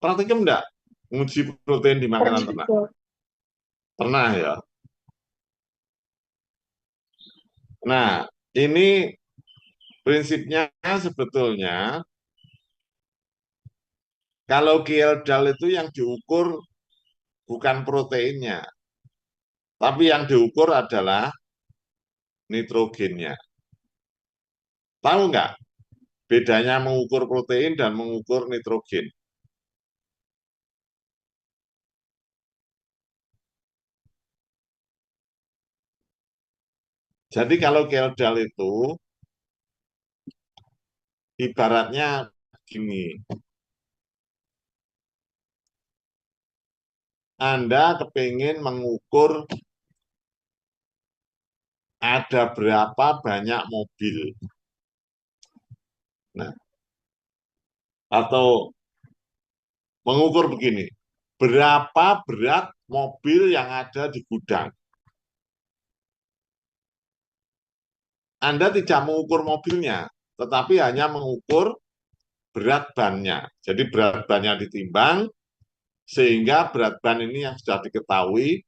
Speaker 1: Praktikum enggak? Menguji protein di makanan ternak. Pernah ya. Nah, ini prinsipnya sebetulnya kalau Kjeldahl itu yang diukur bukan proteinnya, tapi yang diukur adalah nitrogennya. Tahu nggak bedanya mengukur protein dan mengukur nitrogen? Jadi kalau Kjeldahl itu ibaratnya gini, Anda kepingin mengukur ada berapa banyak mobil. Nah, atau mengukur begini, berapa berat mobil yang ada di gudang. Anda tidak mengukur mobilnya, tetapi hanya mengukur berat bannya. Jadi berat bannya ditimbang, sehingga berat ban ini yang sudah diketahui,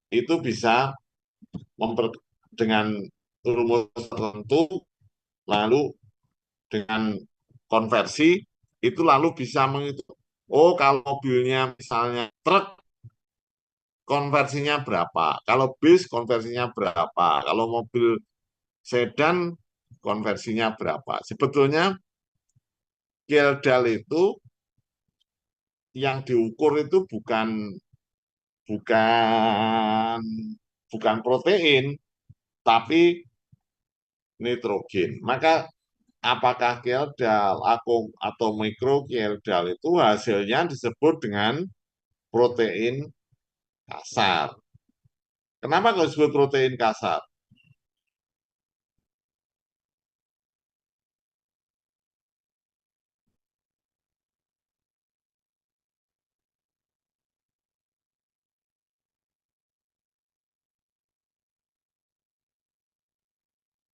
Speaker 1: itu bisa dengan rumus tertentu, lalu dengan konversi, itu lalu bisa menghitung, oh kalau mobilnya misalnya truk, konversinya berapa, kalau bis konversinya berapa, kalau mobil sedan konversinya berapa. Sebetulnya Kjeldahl itu yang diukur itu bukan bukan protein, tapi nitrogen. Maka apakah Kjeldahl atau mikro Kjeldahl itu hasilnya disebut dengan protein kasar. Kenapa kalau disebut protein kasar?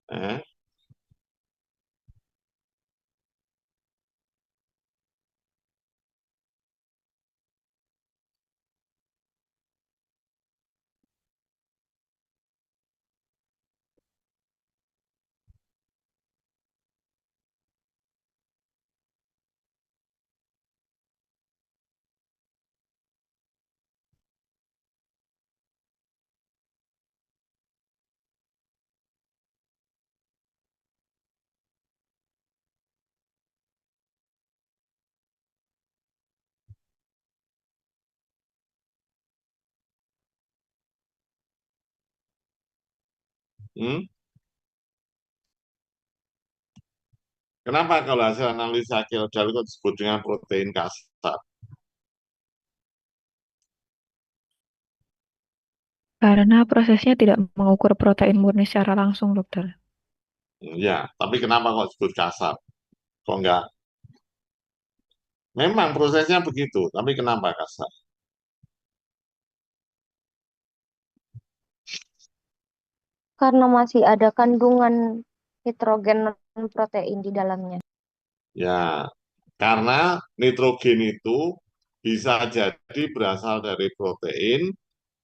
Speaker 1: Eh? Hmm? Kenapa kalau hasil analisa Kildare itu disebut dengan protein kasar?
Speaker 9: Karena prosesnya tidak mengukur protein murni secara langsung, dokter.
Speaker 1: Ya, tapi kenapa kok disebut kasar? Kok enggak? Memang prosesnya begitu, tapi kenapa kasar?
Speaker 8: Karena masih ada kandungan nitrogen dan protein di dalamnya.
Speaker 1: Ya, karena nitrogen itu bisa jadi berasal dari protein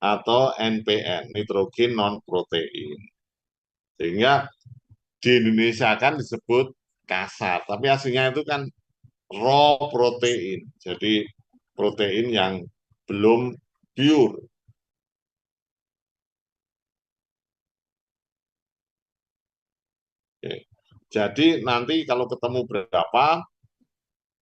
Speaker 1: atau NPN, nitrogen non protein. Sehingga di Indonesia kan disebut kasar, tapi aslinya itu kan raw protein. Jadi protein yang belum pure. Oke. Jadi nanti kalau ketemu berapa,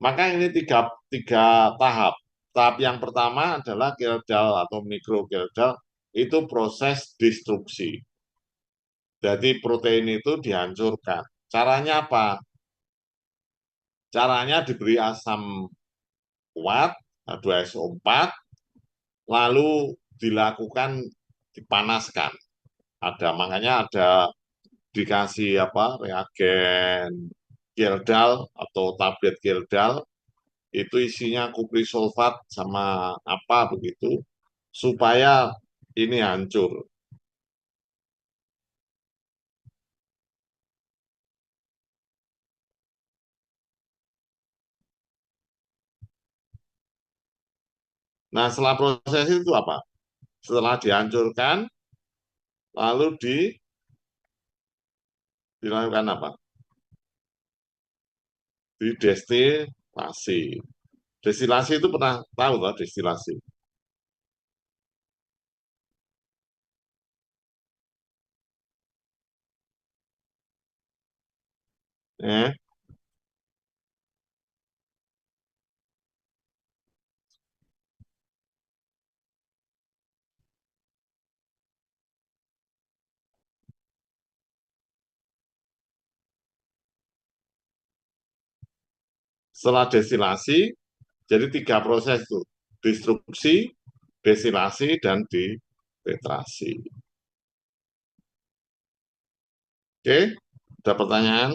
Speaker 1: maka ini tiga tahap. Tahap yang pertama adalah Kildare atau mikro Kildare, itu proses destruksi. Jadi protein itu dihancurkan. Caranya apa? Caranya diberi asam kuat, H2SO4, lalu dilakukan dipanaskan. Makanya ada dikasih apa reagen Kildare atau tablet Kildare, itu isinya kuprisulfat sama apa begitu supaya ini hancur. Nah, setelah proses itu apa? Setelah dihancurkan, lalu dilakukan apa? Didestilasi. Destilasi itu pernah tahu loh destilasi? Eh, Setelah destilasi, jadi tiga proses itu, destruksi, destilasi, dan dititrasi. Oke, ada pertanyaan?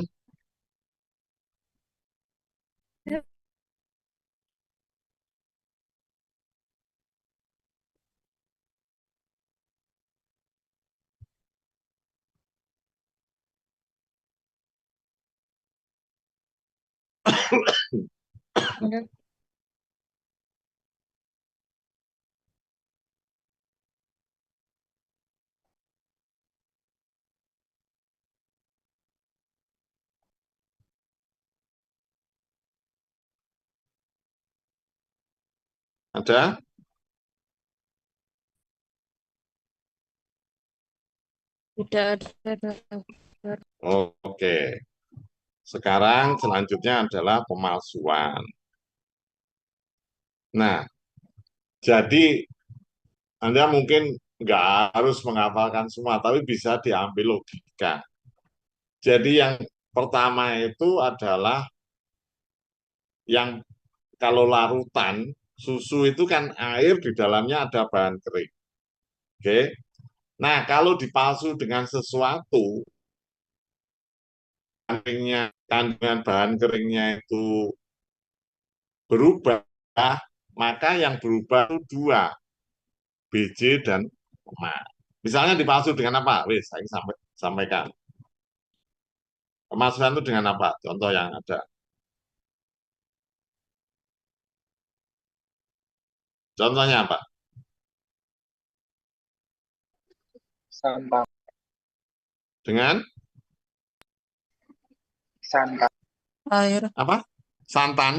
Speaker 1: Ada?
Speaker 2: Tidak ada, dokter.
Speaker 1: Oke. Sekarang selanjutnya adalah pemalsuan. Nah, jadi Anda mungkin nggak harus menghafalkan semua, tapi bisa diambil logika. Jadi yang pertama itu adalah yang kalau larutan, susu itu kan air di dalamnya ada bahan kering. Oke. Nah, kalau dipalsu dengan sesuatu, kandungan bahan keringnya itu berubah, maka yang berubah itu dua, BJ dan lemak. Misalnya dipalsu dengan apa? Wis, saya sampaikan. Pemalsuan itu dengan apa? Contoh yang ada. Contohnya apa?
Speaker 5: Santan,
Speaker 1: Dengan
Speaker 5: santan,
Speaker 2: Air.
Speaker 1: apa? Santan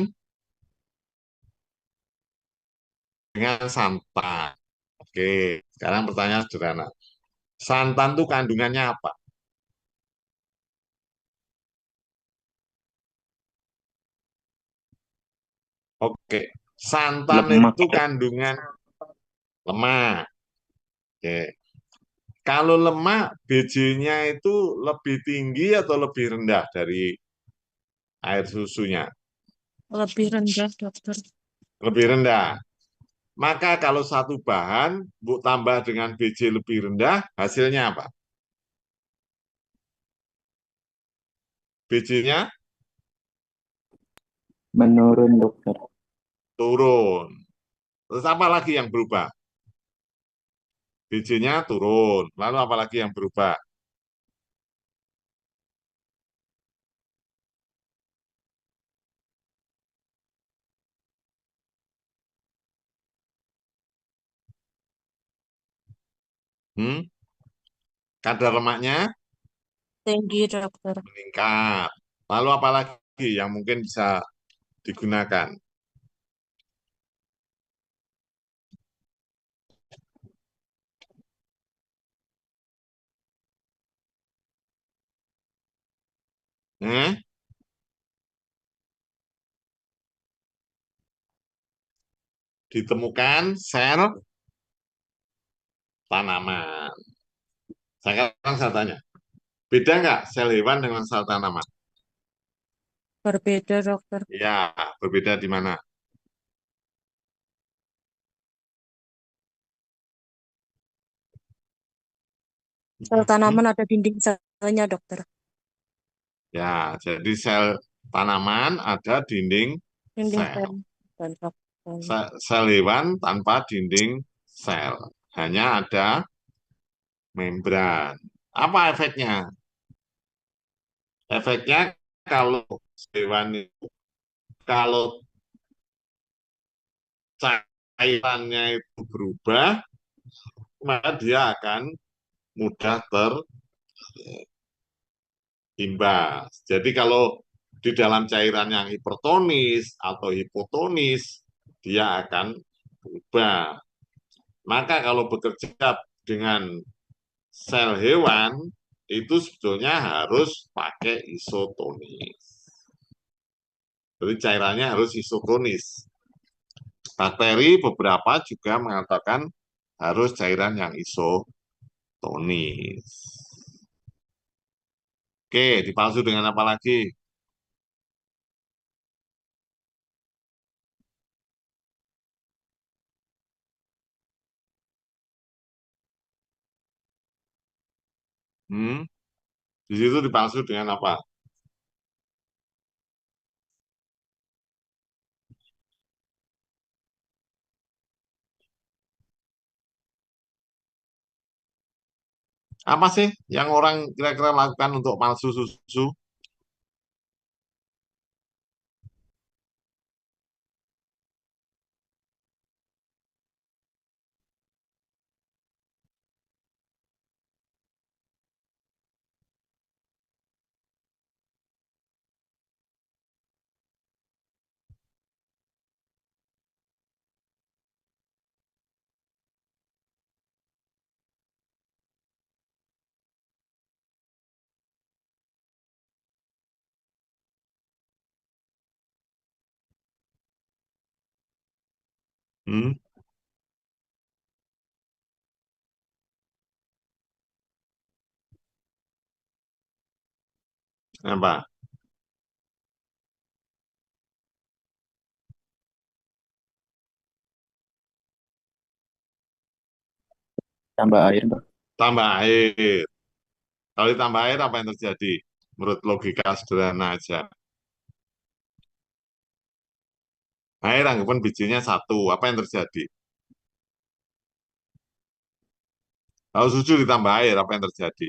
Speaker 1: dengan santan. Oke, sekarang pertanyaan sederhana. Santan itu kandungannya apa? Oke, santan
Speaker 7: Lemak.
Speaker 1: itu kandungan lemak. Oke. Kalau lemak, BJ-nya itu lebih tinggi atau lebih rendah dari air susunya?
Speaker 2: Lebih rendah, dokter.
Speaker 1: Lebih rendah. Maka kalau satu bahan, Bu tambah dengan BJ lebih rendah, hasilnya apa? BJ-nya
Speaker 7: Menurun, dokter.
Speaker 1: turun. Terus apa lagi yang berubah? BJ-nya turun. Lalu apa lagi yang berubah? Hmm? Kadar lemaknya
Speaker 2: Tinggi, dokter.
Speaker 1: meningkat. Lalu apa lagi yang mungkin bisa digunakan? Eh? Ditemukan sel tanaman. Sekarang saya tanya, beda nggak sel hewan dengan sel tanaman?
Speaker 2: Berbeda, dokter.
Speaker 1: Ya, berbeda di mana?
Speaker 2: Sel tanaman ada dinding selnya, dokter.
Speaker 1: Ya, jadi sel tanaman ada dinding
Speaker 2: Dinding
Speaker 1: sel.
Speaker 2: sel. Dan dokter.
Speaker 1: Sel hewan tanpa dinding sel. Hanya ada membran. Apa efeknya? Efeknya kalau hewan itu, kalau cairannya itu berubah, maka dia akan mudah terimbas. Jadi kalau di dalam cairan yang hipertonis atau hipotonis, dia akan berubah. Maka kalau bekerja dengan sel hewan, itu sebetulnya harus pakai isotonis. Jadi cairannya harus isotonis. Bakteri beberapa juga mengatakan harus cairan yang isotonis. Oke, dipalsu dengan apa lagi? Hmm? Di situ dipalsu dengan apa? Apa sih yang orang kira-kira lakukan untuk palsu susu? Hmm? Apa?
Speaker 7: Tambah air, dok.
Speaker 1: Tambah air. Kalau ditambah air apa yang terjadi? Menurut logika sederhana aja. Air anggapan bijinya satu, apa yang terjadi? Kalau susu ditambah air, apa yang terjadi?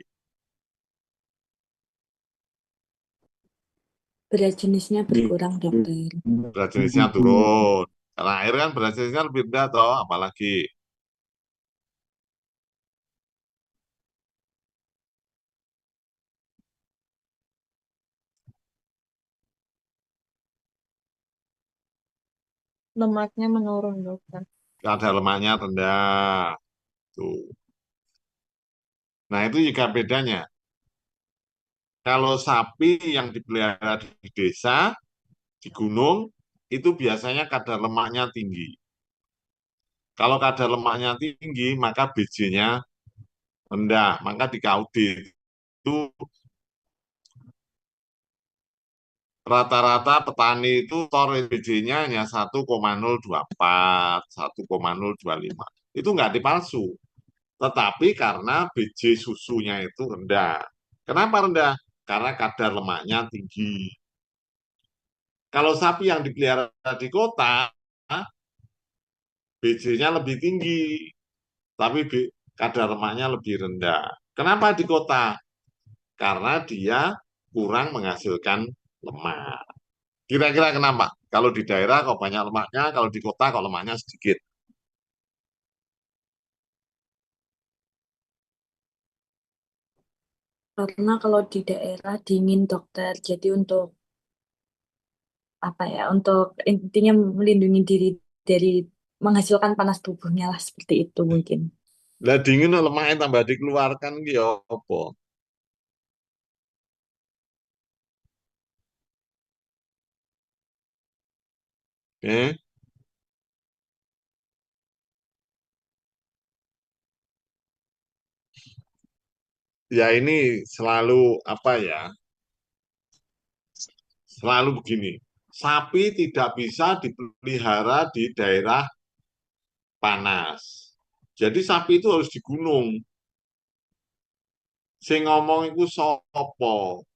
Speaker 6: Berat jenisnya berkurang, dokter.
Speaker 1: Berat jenisnya turun. Karena air kan berat jenisnya lebih rendah toh, apalagi.
Speaker 2: Lemaknya menurun, dokter.
Speaker 1: Kadar lemaknya rendah. Tuh. Nah, itu juga bedanya. Kalau sapi yang dipelihara di desa, di gunung, itu biasanya kadar lemaknya tinggi. Kalau kadar lemaknya tinggi, maka BJ-nya rendah, maka di KUD itu rata-rata petani itu toleransi BJ-nya hanya 1,024, 1,025. Itu nggak dipalsu. Tetapi karena BJ susunya itu rendah. Kenapa rendah? Karena kadar lemaknya tinggi. Kalau sapi yang dipelihara di kota, BJ-nya lebih tinggi, tapi kadar lemaknya lebih rendah. Kenapa di kota? Karena dia kurang menghasilkan lemak. Kira-kira kenapa? Kalau di daerah kok banyak lemaknya, kalau di kota kok lemaknya sedikit.
Speaker 6: Karena kalau di daerah dingin dokter, jadi untuk apa ya? Untuk intinya melindungi diri dari menghasilkan panas tubuhnya lah seperti itu mungkin.
Speaker 1: Lah dingin lemaknya tambah dikeluarkan ya apa? Oke. Ya ini selalu apa ya? Selalu begini. Sapi tidak bisa dipelihara di daerah panas. Jadi sapi itu harus di gunung. Sing ngomong itu sopo.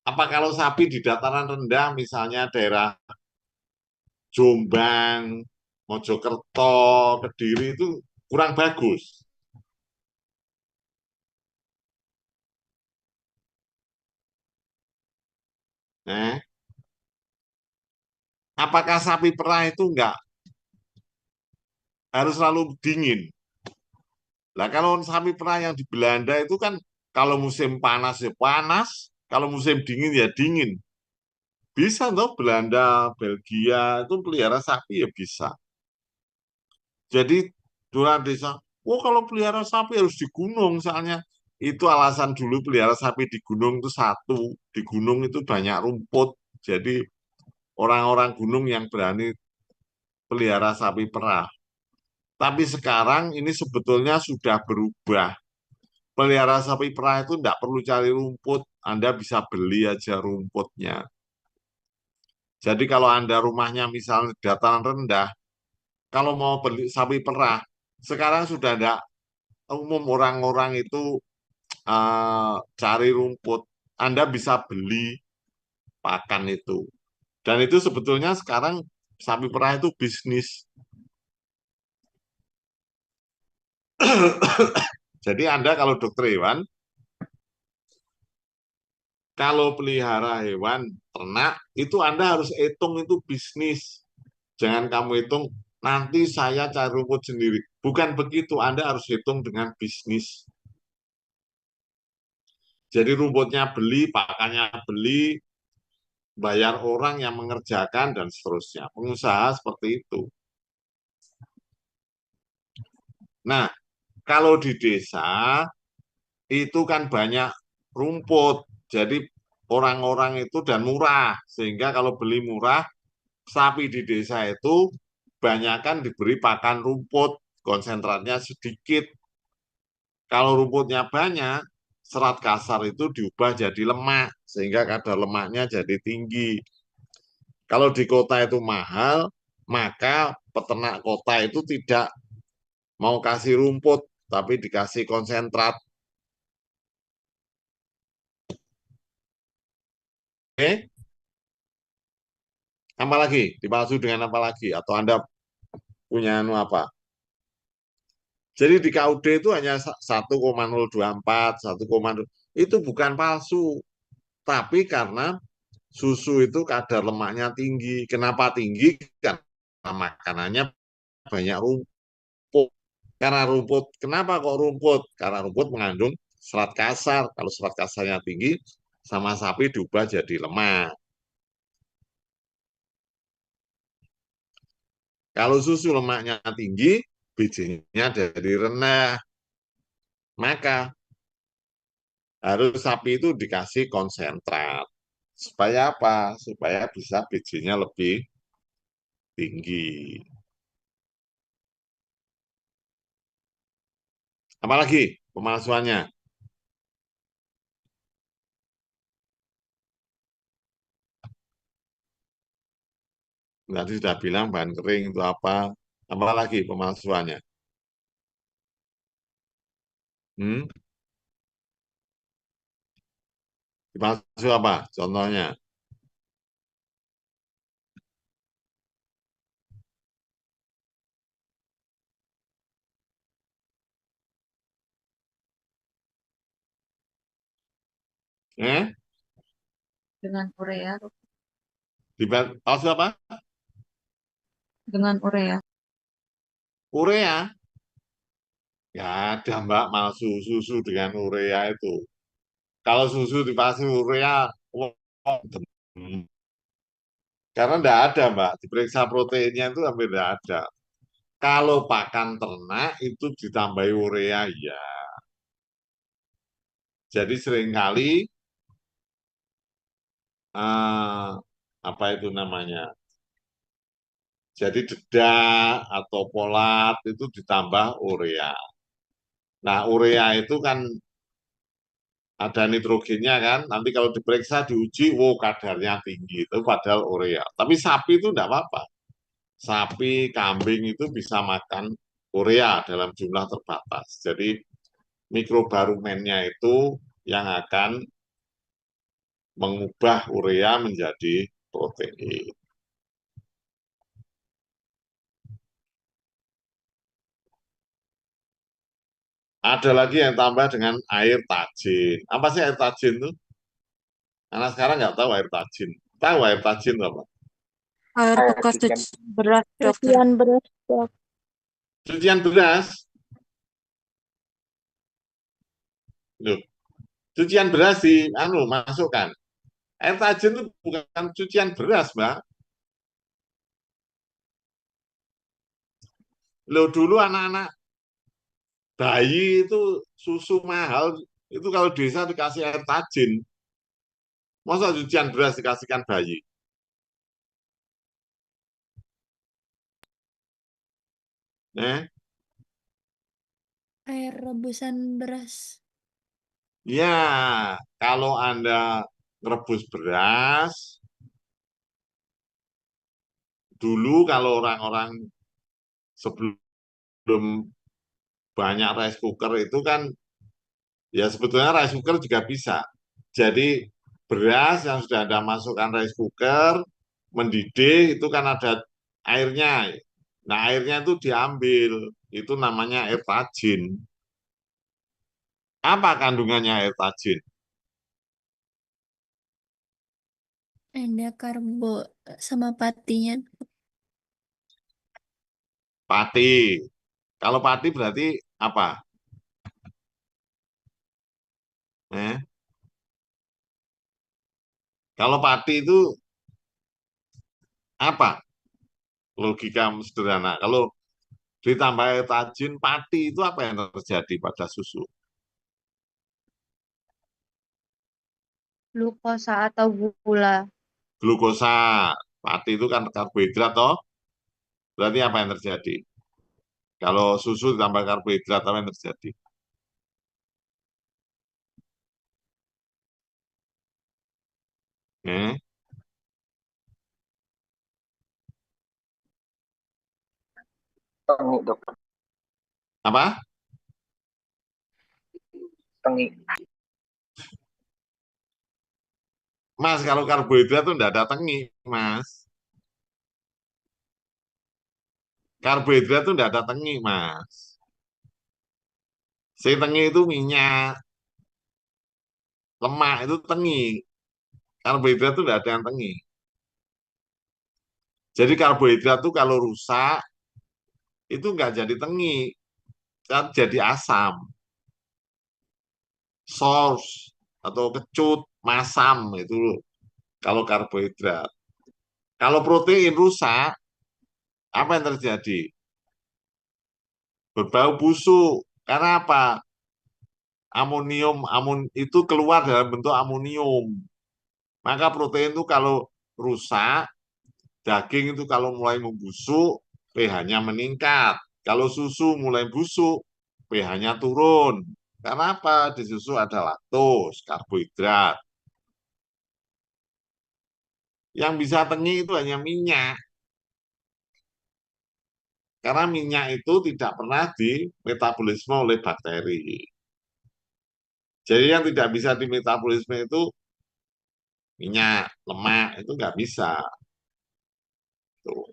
Speaker 1: Apa kalau sapi di dataran rendah, misalnya daerah Jombang, Mojokerto, Kediri itu kurang bagus. Nah, apakah sapi perah itu enggak harus selalu dingin? Nah, kalau sapi perah yang di Belanda itu kan kalau musim panas ya panas, kalau musim dingin ya dingin. Bisa toh Belanda, Belgia itu pelihara sapi ya bisa. Jadi Dura desa, oh kalau pelihara sapi harus di gunung, soalnya itu alasan dulu pelihara sapi di gunung itu satu, di gunung itu banyak rumput, jadi orang-orang gunung yang berani pelihara sapi perah. Tapi sekarang ini sebetulnya sudah berubah. Pelihara sapi perah itu tidak perlu cari rumput, Anda bisa beli aja rumputnya. Jadi kalau Anda rumahnya misalnya dataran rendah, kalau mau beli sapi perah, sekarang sudah ada umum orang-orang itu cari rumput, Anda bisa beli pakan itu. Dan itu sebetulnya sekarang sapi perah itu bisnis. Jadi Anda kalau dokter hewan, kalau pelihara hewan ternak, itu Anda harus hitung itu bisnis. Jangan kamu hitung, nanti saya cari rumput sendiri. Bukan begitu, Anda harus hitung dengan bisnis. Jadi rumputnya beli, pakannya beli, bayar orang yang mengerjakan, dan seterusnya. Pengusaha seperti itu. Nah, kalau di desa, itu kan banyak rumput. Jadi orang-orang itu dan murah. Sehingga kalau beli murah, sapi di desa itu banyakkan diberi pakan rumput. Konsentratnya sedikit. Kalau rumputnya banyak, serat kasar itu diubah jadi lemak. Sehingga kadar lemaknya jadi tinggi. Kalau di kota itu mahal, maka peternak kota itu tidak mau kasih rumput, tapi dikasih konsentrat. Oke? Apa lagi? Dipalsu dengan apa lagi? Atau Anda punya apa? Jadi di KUD itu hanya 1,024, 1,0. Itu bukan palsu. Tapi karena susu itu kadar lemaknya tinggi. Kenapa tinggi? Karena makanannya banyak rumput. Karena rumput, kenapa kok rumput? Karena rumput mengandung serat kasar. Kalau serat kasarnya tinggi, sama sapi diubah jadi lemak. Kalau susu lemaknya tinggi, bijinya dari rendah. Maka harus sapi itu dikasih konsentrat. Supaya apa? Supaya bisa bijinya lebih tinggi. Apalagi pemalsuannya? Tadi sudah bilang bahan kering itu apa? Apalagi pemalsuannya? Hmm? Dipalsu apa? Contohnya? Eh?
Speaker 3: Dengan urea.
Speaker 1: Dipalsu apa?
Speaker 3: Dengan urea.
Speaker 1: Urea? Ya ada Mbak, palsu susu dengan urea itu. Kalau susu dipalsu urea, wah, karena tidak ada Mbak, diperiksa proteinnya itu hampir tidak ada. Kalau pakan ternak itu ditambahi urea, ya. Jadi seringkali apa itu namanya? Jadi dedak atau polat itu ditambah urea. Nah, urea itu kan ada nitrogennya kan, nanti kalau diperiksa diuji, wow kadarnya tinggi, itu padahal urea. Tapi sapi itu tidak apa-apa. Sapi, kambing itu bisa makan urea dalam jumlah terbatas. Jadi mikrobarumennya itu yang akan mengubah urea menjadi protein. Ada lagi yang tambah dengan air tajin. Apa sih air tajin itu? Anak sekarang nggak tahu air tajin. Tahu air tajin itu apa?
Speaker 2: Air
Speaker 5: Air
Speaker 2: bekas
Speaker 5: cucian.
Speaker 2: cuci beras, dokter.
Speaker 8: Cucian beras, Dok.
Speaker 1: Cucian beras. Loh, cucian beras di masukkan. Air tajin itu bukan cucian beras, Mbak. Loh, dulu anak-anak bayi itu susu mahal, itu kalau desa dikasih air tajin. Masa cucian beras dikasihkan bayi?
Speaker 3: Air rebusan beras.
Speaker 1: Ya, kalau Anda merebus beras, dulu kalau orang-orang sebelum banyak rice cooker itu kan, ya sebetulnya rice cooker juga bisa. Jadi beras yang sudah Anda masukkan rice cooker, mendidih, itu kan ada airnya. Nah, airnya itu diambil, itu namanya air tajin. Apa kandungannya air tajin?
Speaker 3: Ada karbo sama patinya.
Speaker 1: Pati. Kalau pati berarti apa? Eh? Kalau pati itu apa? Logika sederhana. Kalau ditambah air tajin, pati itu apa yang terjadi pada susu?
Speaker 8: Glukosa atau gula.
Speaker 1: Glukosa. Pati itu kan karbohidrat, toh? Berarti apa yang terjadi? Kalau susu ditambah karbohidrat, apa yang terjadi? Eh?
Speaker 5: Tengi, dokter.
Speaker 1: Apa?
Speaker 5: Tengi.
Speaker 1: Mas, kalau karbohidrat itu enggak ada tengi, Mas. Karbohidrat itu enggak ada tengi, Mas. Si tengi itu minyak, lemak itu tengi. Karbohidrat itu enggak ada yang tengi. Jadi karbohidrat itu kalau rusak, itu enggak jadi tengi, kan jadi asam. Source atau kecut, masam itu loh. Kalau karbohidrat. Kalau protein rusak, apa yang terjadi? Berbau busuk. Karena apa? Amun itu keluar dalam bentuk amonium. Maka protein itu kalau rusak, daging itu kalau mulai membusuk, pH-nya meningkat. Kalau susu mulai busuk, pH-nya turun. Karena apa? Di susu ada laktos, karbohidrat. Yang bisa tinggi itu hanya minyak. Karena minyak itu tidak pernah dimetabolisme oleh bakteri. Jadi yang tidak bisa dimetabolisme itu minyak, lemak, itu nggak bisa. Tuh.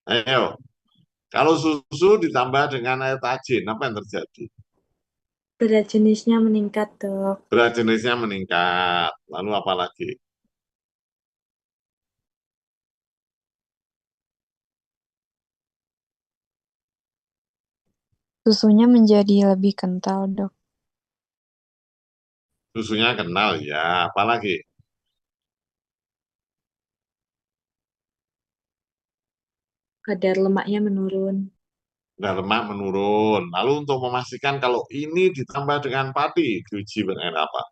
Speaker 1: Ayo, kalau susu ditambah dengan air tajin, apa yang terjadi?
Speaker 6: Berat jenisnya meningkat, Dok.
Speaker 1: Berat jenisnya meningkat. Lalu apa lagi?
Speaker 9: Susunya menjadi lebih kental, Dok.
Speaker 1: Susunya kenal ya, apalagi
Speaker 6: Kadar lemaknya menurun.
Speaker 1: kadar lemak menurun. Lalu untuk memastikan kalau ini ditambah dengan padi, diuji dengan apa?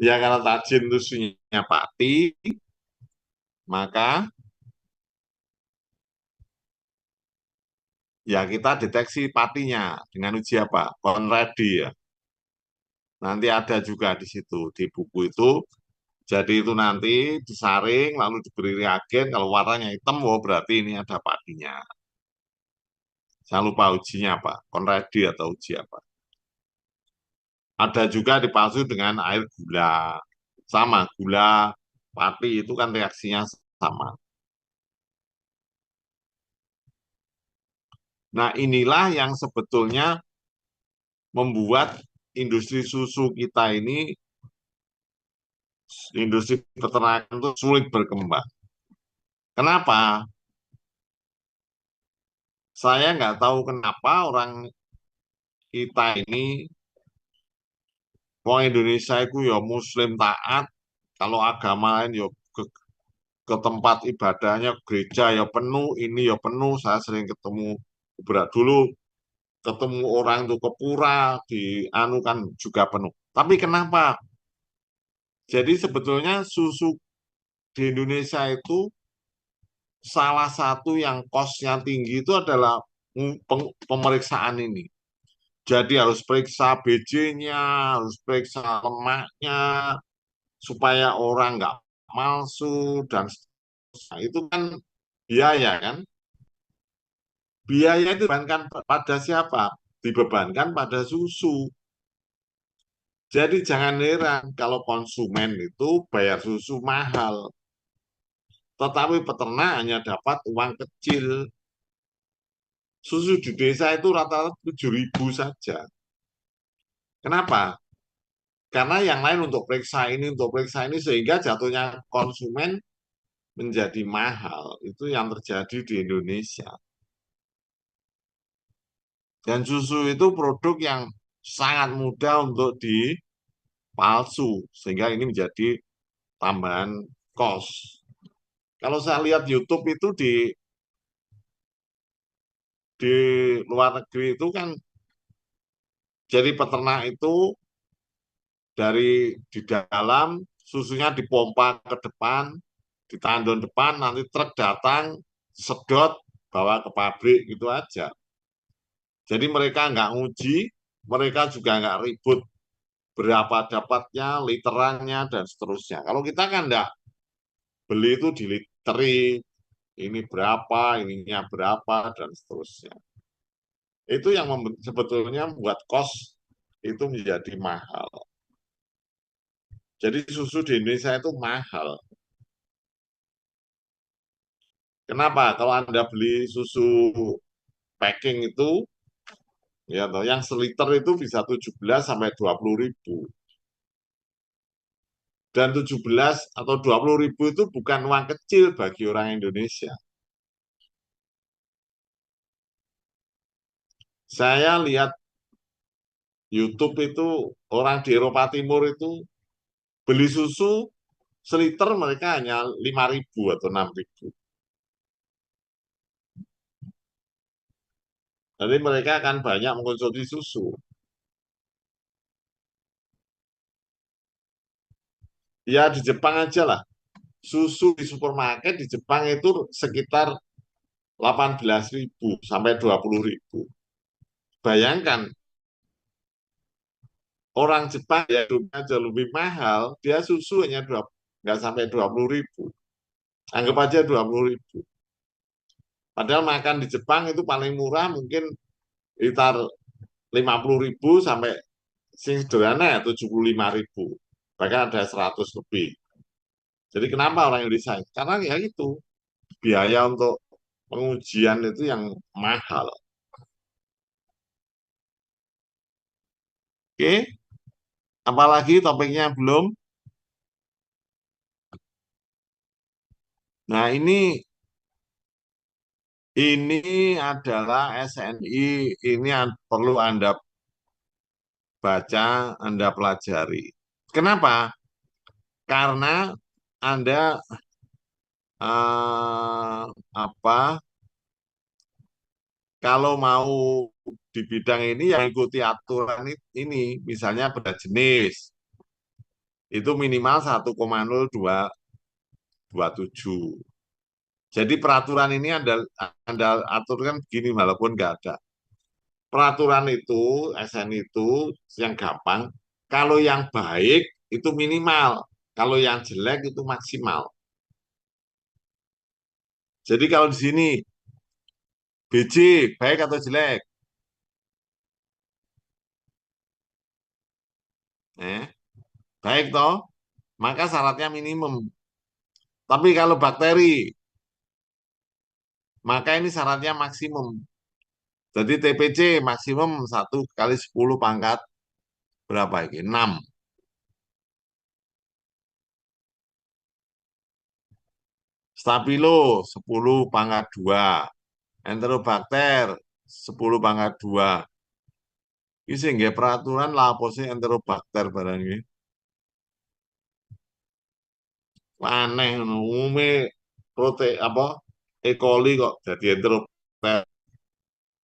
Speaker 1: Ya karena tajin susunya padi, maka ya kita deteksi patinya dengan uji apa? Conradi ya. Nanti ada juga di situ di buku itu. Jadi itu nanti disaring lalu diberi reagen kalau warnanya hitam, oh berarti ini ada patinya. Saya lupa ujinya apa, Conradi atau uji apa. Ada juga dipalsu dengan air gula. Sama, gula, pati itu kan reaksinya sama. Nah inilah yang sebetulnya membuat industri susu kita ini, industri peternakan itu sulit berkembang. Kenapa? Saya nggak tahu kenapa orang kita ini, orang Indonesia itu ya Muslim taat, kalau agama lain ya ke tempat ibadahnya gereja ya penuh, ini ya penuh. Saya sering ketemu berat dulu ketemu orang itu ke pura di anu kan juga penuh. Tapi kenapa? Jadi sebetulnya susu di Indonesia itu salah satu yang kosnya tinggi itu adalah pemeriksaan ini. Jadi harus periksa BJ-nya, harus periksa lemaknya, supaya orang nggak palsu dan seterusnya. Itu kan biaya kan? Biaya itu dibebankan pada siapa? Dibebankan pada susu. Jadi jangan heran kalau konsumen itu bayar susu mahal. Tetapi peternak hanya dapat uang kecil. Susu di desa itu rata-rata 7.000 saja. Kenapa? Karena yang lain untuk periksa ini, untuk periksa ini, sehingga jatuhnya konsumen menjadi mahal. Itu yang terjadi di Indonesia. Dan susu itu produk yang sangat mudah untuk dipalsu, sehingga ini menjadi tambahan kos. Kalau saya lihat YouTube itu di luar negeri itu kan, jadi peternak itu dari di dalam susunya dipompa ke depan, di tandon depan, nanti truk datang, sedot, bawa ke pabrik gitu aja. Jadi mereka nggak nguji, mereka juga nggak ribut berapa dapatnya, literannya, dan seterusnya. Kalau kita kan nggak, beli itu diliteri, ini berapa, ininya berapa, dan seterusnya. Itu yang sebetulnya membuat kos itu menjadi mahal. Jadi susu di Indonesia itu mahal. Kenapa? Kalau Anda beli susu packing itu, ya toh, yang seliter itu bisa 17 sampai 20 ribu. Dan 17 atau 20 ribu itu bukan uang kecil bagi orang Indonesia. Saya lihat YouTube itu, orang di Eropa Timur itu beli susu seliter mereka hanya 5.000 atau 6.000. Jadi mereka akan banyak mengkonsumsi susu. Ya di Jepang aja lah. Susu di supermarket di Jepang itu sekitar 18.000 sampai 20.000. Bayangkan orang Jepang ya hidupnya jauh lebih mahal, dia susu hanya nggak sampai 20.000. Anggap aja 20.000. Padahal makan di Jepang itu paling murah mungkin sekitar 50.000 sampai sing sederhana ya 75.000. Bahkan ada 100 lebih. Jadi kenapa orang Indonesia? Karena ya itu biaya untuk pengujian itu yang mahal. Oke, apalagi topiknya belum? Nah, ini adalah SNI, ini perlu Anda baca, Anda pelajari. Kenapa? Karena Anda apa? Kalau mau di bidang ini yang ikuti aturan ini, misalnya beda jenis, itu minimal 1,0227. Jadi peraturan ini Anda aturkan begini walaupun nggak ada. Peraturan itu, SN itu yang gampang, kalau yang baik itu minimal, kalau yang jelek itu maksimal. Jadi kalau di sini BJ baik atau jelek? Baik toh, maka syaratnya minimum. Tapi kalau bakteri, maka ini syaratnya maksimum. Jadi TPC maksimum 1 kali 10 pangkat berapa ini? 6. Stabilo 10 pangkat 2. Enterobakter 10 pangkat 2. Ini sehingga peraturan lah apa sih enterobakter barang ini. Aneh, umumnya apa E. coli kok jadi enterobakter.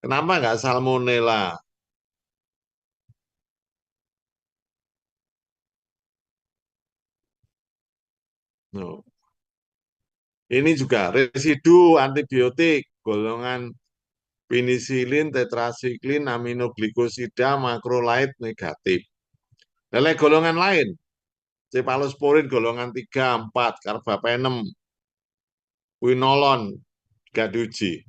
Speaker 1: Kenapa nggak salmonella? No. Ini juga residu antibiotik golongan penisilin, tetrasiklin, aminoglikosida, makrolide negatif. Lele golongan lain, cefalosporin golongan 3, 4, karbapenem, quinolon, gak diuji.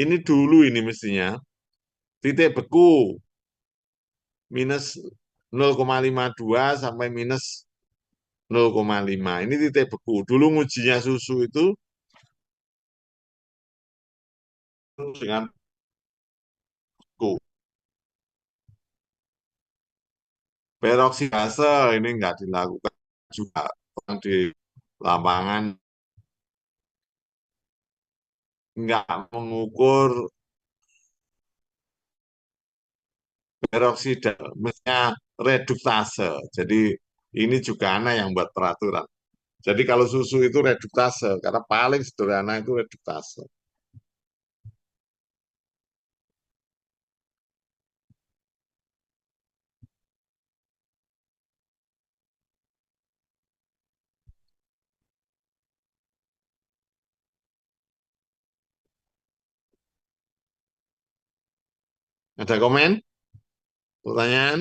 Speaker 1: Ini dulu ini mestinya, titik beku, minus 0,52 sampai minus 0,5. Ini titik beku. Dulu ngujinya susu itu dengan beku. Peroksidase ini nggak dilakukan juga di lapangan, nggak mengukur peroksida, mestinya reduktase. Jadi ini juga anak yang buat peraturan. Jadi kalau susu itu reduktase, karena paling sederhana itu reduktase. Ada komen? Pertanyaan?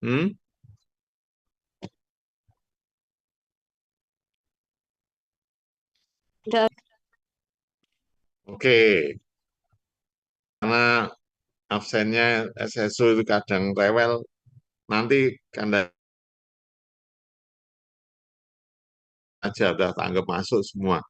Speaker 1: Hmm?
Speaker 2: Tidak.
Speaker 1: Oke, karena absennya SSO itu kadang rewel, nanti Anda aja udah tanggap masuk semua.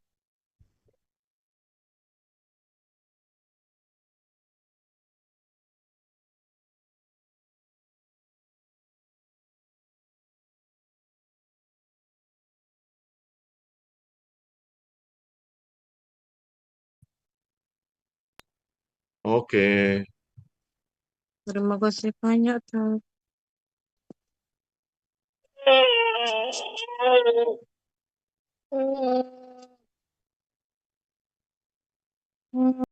Speaker 1: Oke.
Speaker 2: Terima kasih banyak, Dok.